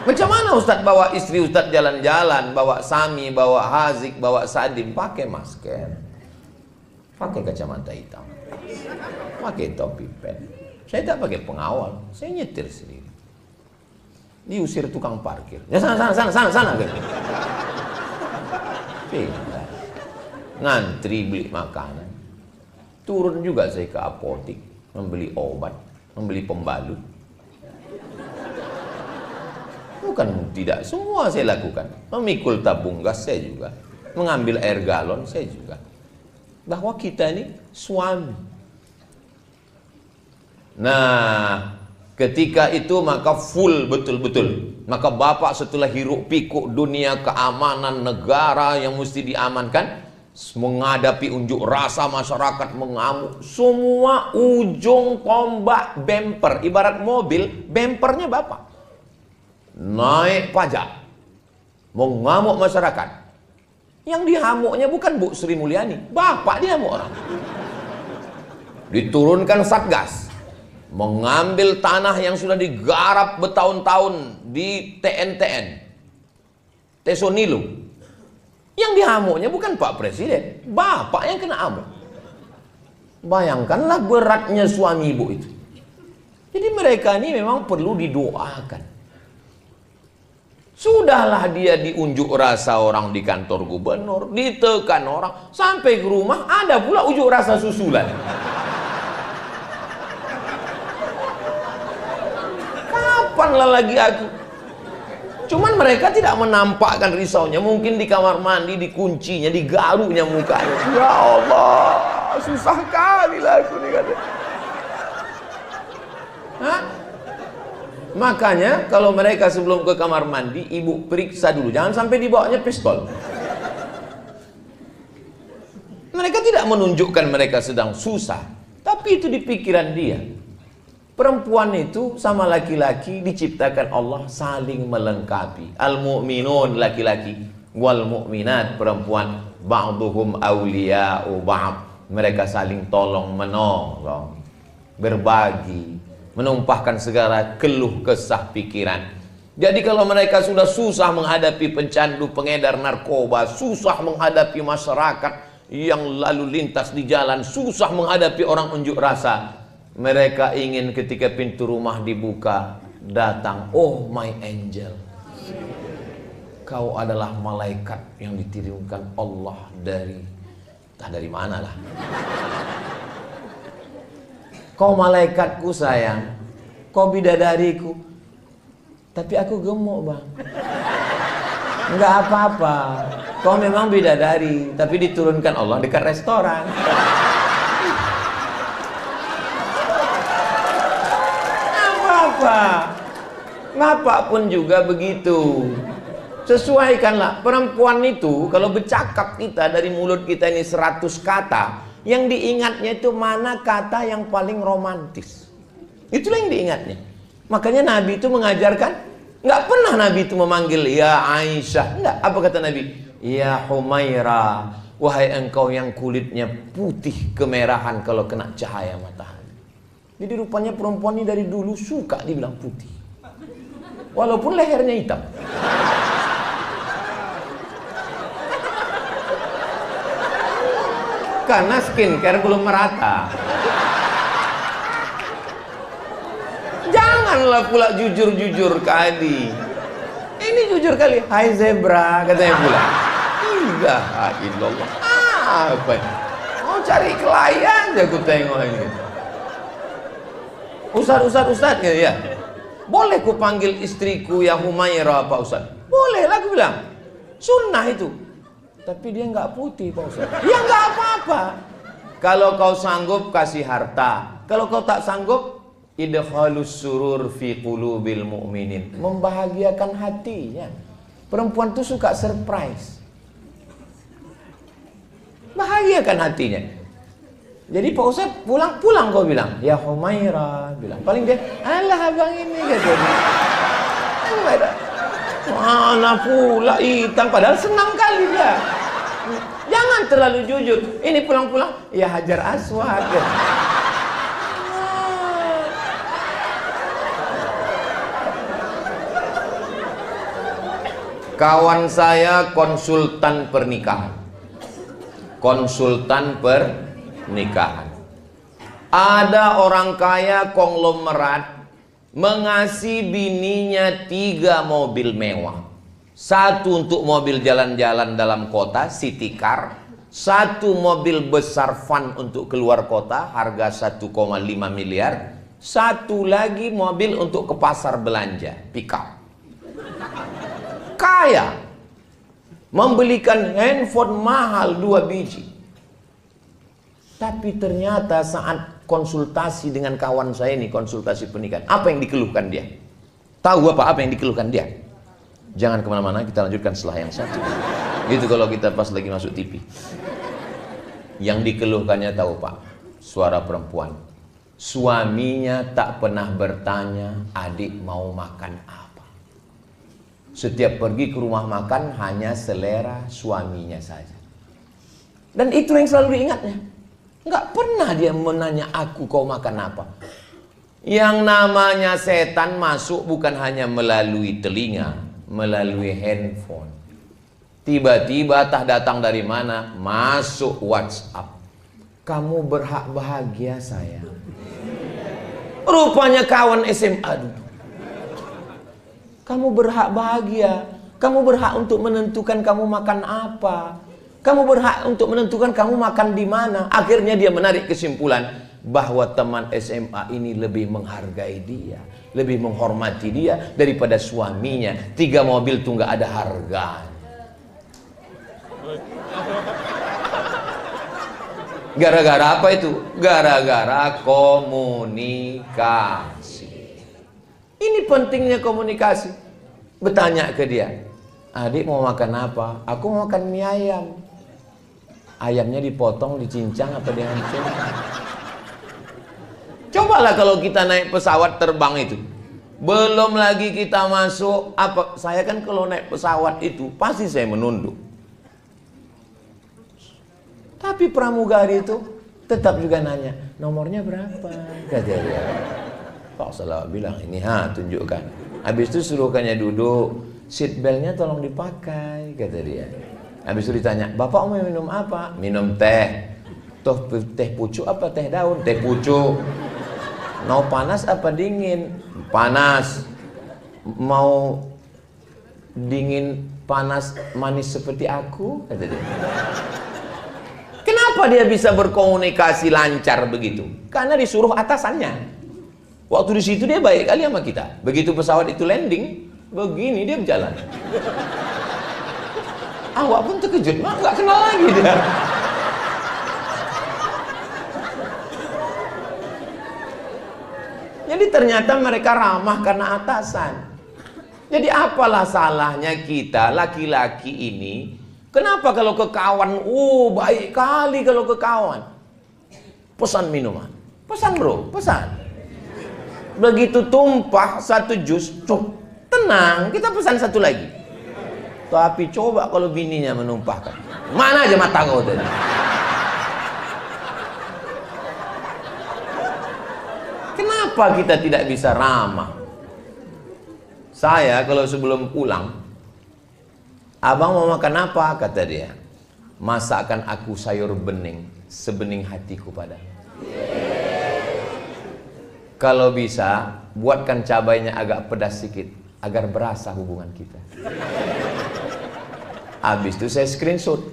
Macam mana Ustadz bawa istri Ustadz jalan-jalan, bawa Sami, bawa Hazik, bawa Sadim, pakai masker, pakai kacamata hitam, pakai topi pen. Saya tak pakai pengawal, saya nyetir sendiri. Diusir tukang parkir. Ya sana gitu. Ngantri beli makanan. Turun juga saya ke apotik, membeli obat, membeli pembalut. Bukan tidak, semua saya lakukan. Memikul tabung gas saya juga, mengambil air galon saya juga. Bahwa kita ini suami. Nah, ketika itu maka full betul-betul. Maka bapak setelah hiruk pikuk dunia keamanan negara yang mesti diamankan, menghadapi unjuk rasa masyarakat mengamuk. Semua ujung tombak bumper, ibarat mobil, bumpernya bapak. Naik pajak, mengamuk masyarakat. Yang dihamuknya bukan Bu Sri Mulyani, bapak dihamuk orang. Diturunkan Satgas, mengambil tanah yang sudah digarap bertahun-tahun di TNTN, Tesonilo. Yang dihamuknya bukan Pak Presiden, bapak yang kena amuk. Bayangkanlah beratnya suami ibu itu. Jadi mereka ini memang perlu didoakan. Sudahlah dia diunjuk rasa orang di kantor gubernur, ditekan orang, sampai ke rumah ada pula unjuk rasa susulan. Kapanlah lagi aku? Cuman mereka tidak menampakkan risaunya. Mungkin di kamar mandi, dikuncinya, digaruknya mukanya. Ya Allah, susah kali lah aku nih katanya. Hah? Makanya kalau mereka sebelum ke kamar mandi, ibu periksa dulu. Jangan sampai dibawanya pistol. Mereka tidak menunjukkan mereka sedang susah, tapi itu di pikiran dia. Perempuan itu sama laki-laki diciptakan Allah saling melengkapi. Al-mu'minun laki-laki, wal mu'minat perempuan, ba'duhum awliya'u ba'd. Mereka saling tolong menolong, berbagi, menumpahkan segala keluh kesah pikiran. Jadi kalau mereka sudah susah menghadapi pencandu, pengedar narkoba, susah menghadapi masyarakat yang lalu lintas di jalan, susah menghadapi orang unjuk rasa, mereka ingin ketika pintu rumah dibuka, datang, oh my angel, kau adalah malaikat yang dikirimkan Allah dari, entah dari mana lah. Kau malaikatku sayang, kau bidadariku, tapi aku gemuk bang. Enggak apa-apa, kau memang bidadari, tapi diturunkan Allah dekat restoran. Bapak pun juga begitu. Sesuaikanlah. Perempuan itu kalau bercakap kita dari mulut kita ini 100 kata, yang diingatnya itu mana kata yang paling romantis. Itulah yang diingatnya. Makanya Nabi itu mengajarkan, nggak pernah Nabi itu memanggil ya Aisyah. Enggak. Apa kata Nabi? Ya Humaira, wahai engkau yang kulitnya putih kemerahan kalau kena cahaya matahari. Jadi rupanya perempuan ini dari dulu suka dibilang putih, walaupun lehernya hitam. Karena skincare belum merata. Janganlah pula jujur-jujur kali. Ini jujur kali. Hai zebra, katanya pula. Ilaha illallah. Apa ini? Mau cari klien aja aku tengok ini. Ustaz ya. Boleh ku panggil istriku yang Humaira Pak Ustaz? Boleh lah aku bilang. Sunnah itu. Tapi dia nggak putih Pak Ustaz. Ya nggak apa-apa. Kalau kau sanggup kasih harta. Kalau kau tak sanggup, idkhalus surur fi qulubil mu'minin. Membahagiakan hatinya. Perempuan tuh suka surprise. Bahagiakan hatinya. Jadi Pak Ustaz pulang kau bilang, ya Humaira, bilang. Paling dia, alah abang ini gitu. Humaira. Mana pula hitam, padahal senang kali dia. Jangan terlalu jujur. Ini pulang-pulang, ya Hajar Aswad. Gitu. Kawan saya konsultan pernikahan. Ada orang kaya konglomerat mengasih bininya 3 mobil mewah. 1 untuk mobil jalan-jalan dalam kota, city car. 1 mobil besar van untuk keluar kota, harga 1,5 miliar. 1 lagi mobil untuk ke pasar belanja, pick up. Kaya, membelikan handphone mahal 2 biji. Tapi ternyata saat konsultasi dengan kawan saya ini, konsultasi pernikahan, apa yang dikeluhkan dia? Tahu apa yang dikeluhkan dia? Jangan kemana-mana, kita lanjutkan setelah yang satu. Gitu kalau kita pas lagi masuk TV. Yang dikeluhkannya tahu Pak, suara perempuan. Suaminya tak pernah bertanya, adik mau makan apa. Setiap pergi ke rumah makan hanya selera suaminya saja. Dan itu yang selalu diingatnya. Nggak pernah dia menanya aku kau makan apa. Yang namanya setan masuk bukan hanya melalui telinga, melalui handphone. Tiba-tiba tak datang dari mana, masuk WhatsApp. Kamu berhak bahagia sayang. Rupanya kawan SMA dulu. Kamu berhak bahagia. Kamu berhak untuk menentukan kamu makan apa. Kamu berhak untuk menentukan kamu makan di mana. Akhirnya dia menarik kesimpulan bahwa teman SMA ini lebih menghargai dia, lebih menghormati dia daripada suaminya. 3 mobil tuh nggak ada harganya. Gara-gara apa itu? Gara-gara komunikasi. Ini pentingnya komunikasi. Bertanya ke dia, adik mau makan apa? Aku mau makan mie ayam. Ayamnya dipotong, dicincang apa dihancur? Cobalah kalau kita naik pesawat terbang itu. Belum lagi kita masuk apa? Saya kan kalau naik pesawat itu pasti saya menunduk. Tapi pramugari itu tetap juga nanya, nomornya berapa? Kata dia. Pak Salah bilang, ini tunjukkan. Habis itu suruhkannya duduk, seat beltnya tolong dipakai, kata dia. Habis itu ditanya, bapak mau minum apa? Minum teh. Toh teh pucuk apa teh daun? Teh pucuk. Mau panas apa dingin? Panas. Mau dingin, panas, manis seperti aku? Kata dia. Kenapa dia bisa berkomunikasi lancar begitu? Karena disuruh atasannya. Waktu di situ dia baik kali sama kita. Begitu pesawat itu landing, begini dia berjalan. Awak pun terkejut, nggak kenal lagi dia. Jadi ternyata mereka ramah karena atasan. Jadi apalah salahnya kita laki-laki ini? Kenapa kalau ke kawan, baik kali kalau ke kawan. Pesan minuman, pesan bro, pesan. Begitu tumpah 1 jus, tenang, kita pesan 1 lagi. Tapi coba kalau bininya menumpahkan, mana aja mata kau tadi. Kenapa kita tidak bisa ramah? Saya kalau sebelum pulang, abang mau makan apa? Kata dia. Masakan aku sayur bening, sebening hatiku padamu. Kalau bisa, buatkan cabainya agak pedas sedikit, agar berasa hubungan kita. Habis itu saya screenshot.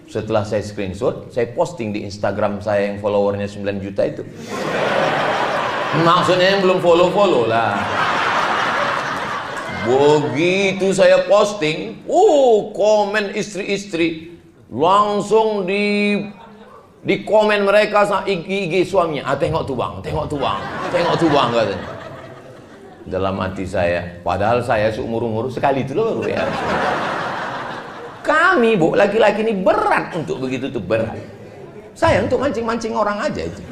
Setelah saya screenshot, saya posting di Instagram saya yang followernya 9 juta itu. Maksudnya yang belum follow-follow lah. Begitu saya posting, komen istri-istri langsung di komen mereka sama IG suaminya. Tengok tuh bang, tengok tuh bang, tengok tuh bang katanya. Dalam hati saya, padahal saya seumur-umur sekali itu loh ya. Kami laki-laki ini berat untuk begitu tuh, berat. Saya untuk mancing-mancing orang aja itu.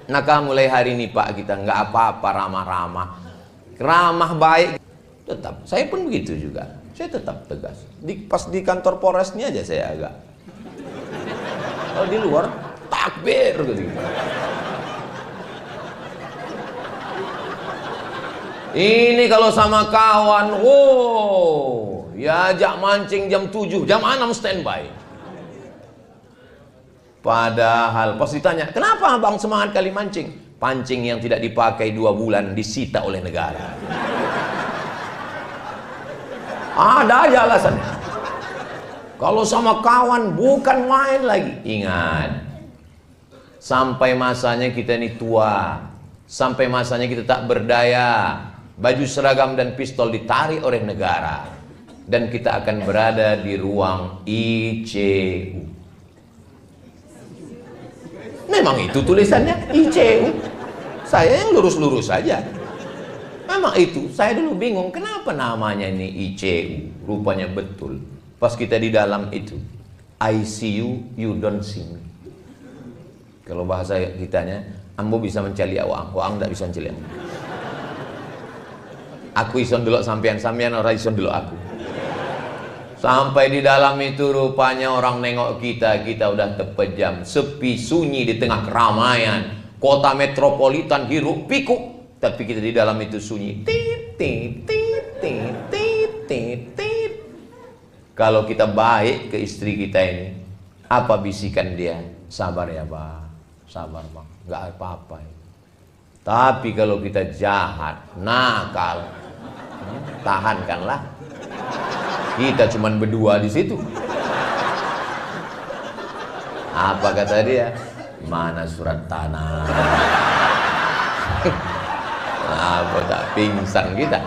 Maka mulai hari ini Pak, kita nggak apa-apa ramah-ramah. Ramah baik tetap, saya pun begitu juga, saya tetap tegas. Pas di kantor Polres ini aja saya agak, kalau di luar takbir gitu. Ini kalau sama kawan, ya ajak mancing jam 7, jam 6 standby. Padahal pas ditanya, kenapa abang semangat kali mancing? Pancing yang tidak dipakai 2 bulan disita oleh negara. Ada aja alasannya. Kalau sama kawan bukan main lagi. Ingat, sampai masanya kita ini tua, sampai masanya kita tak berdaya, baju seragam dan pistol ditarik oleh negara, dan kita akan berada di ruang ICU. Memang itu tulisannya ICU. Saya yang lurus-lurus saja. Memang itu. Saya dulu bingung kenapa namanya ini ICU. Rupanya betul. Pas kita di dalam itu, I see you, you don't see me. Kalau bahasa kitanya, ambo bisa mencari awang tidak bisa mencari ambo. Aku ison dulu sampean orang ison dulu aku. Sampai di dalam itu rupanya orang nengok kita udah terpejam, sepi sunyi di tengah keramaian, kota metropolitan hiruk pikuk, tapi kita di dalam itu sunyi. Tit, tit, tit, tit, tit, tit, tit. Kalau kita baik ke istri kita ini, apa bisikan dia? Sabar ya Pak. Sabar Bang, nggak apa-apa. Tapi kalau kita jahat, nakal, tahankanlah. Kita cuman berdua di situ. Apa kata dia? Mana surat tanah? Apa tak pingsan kita?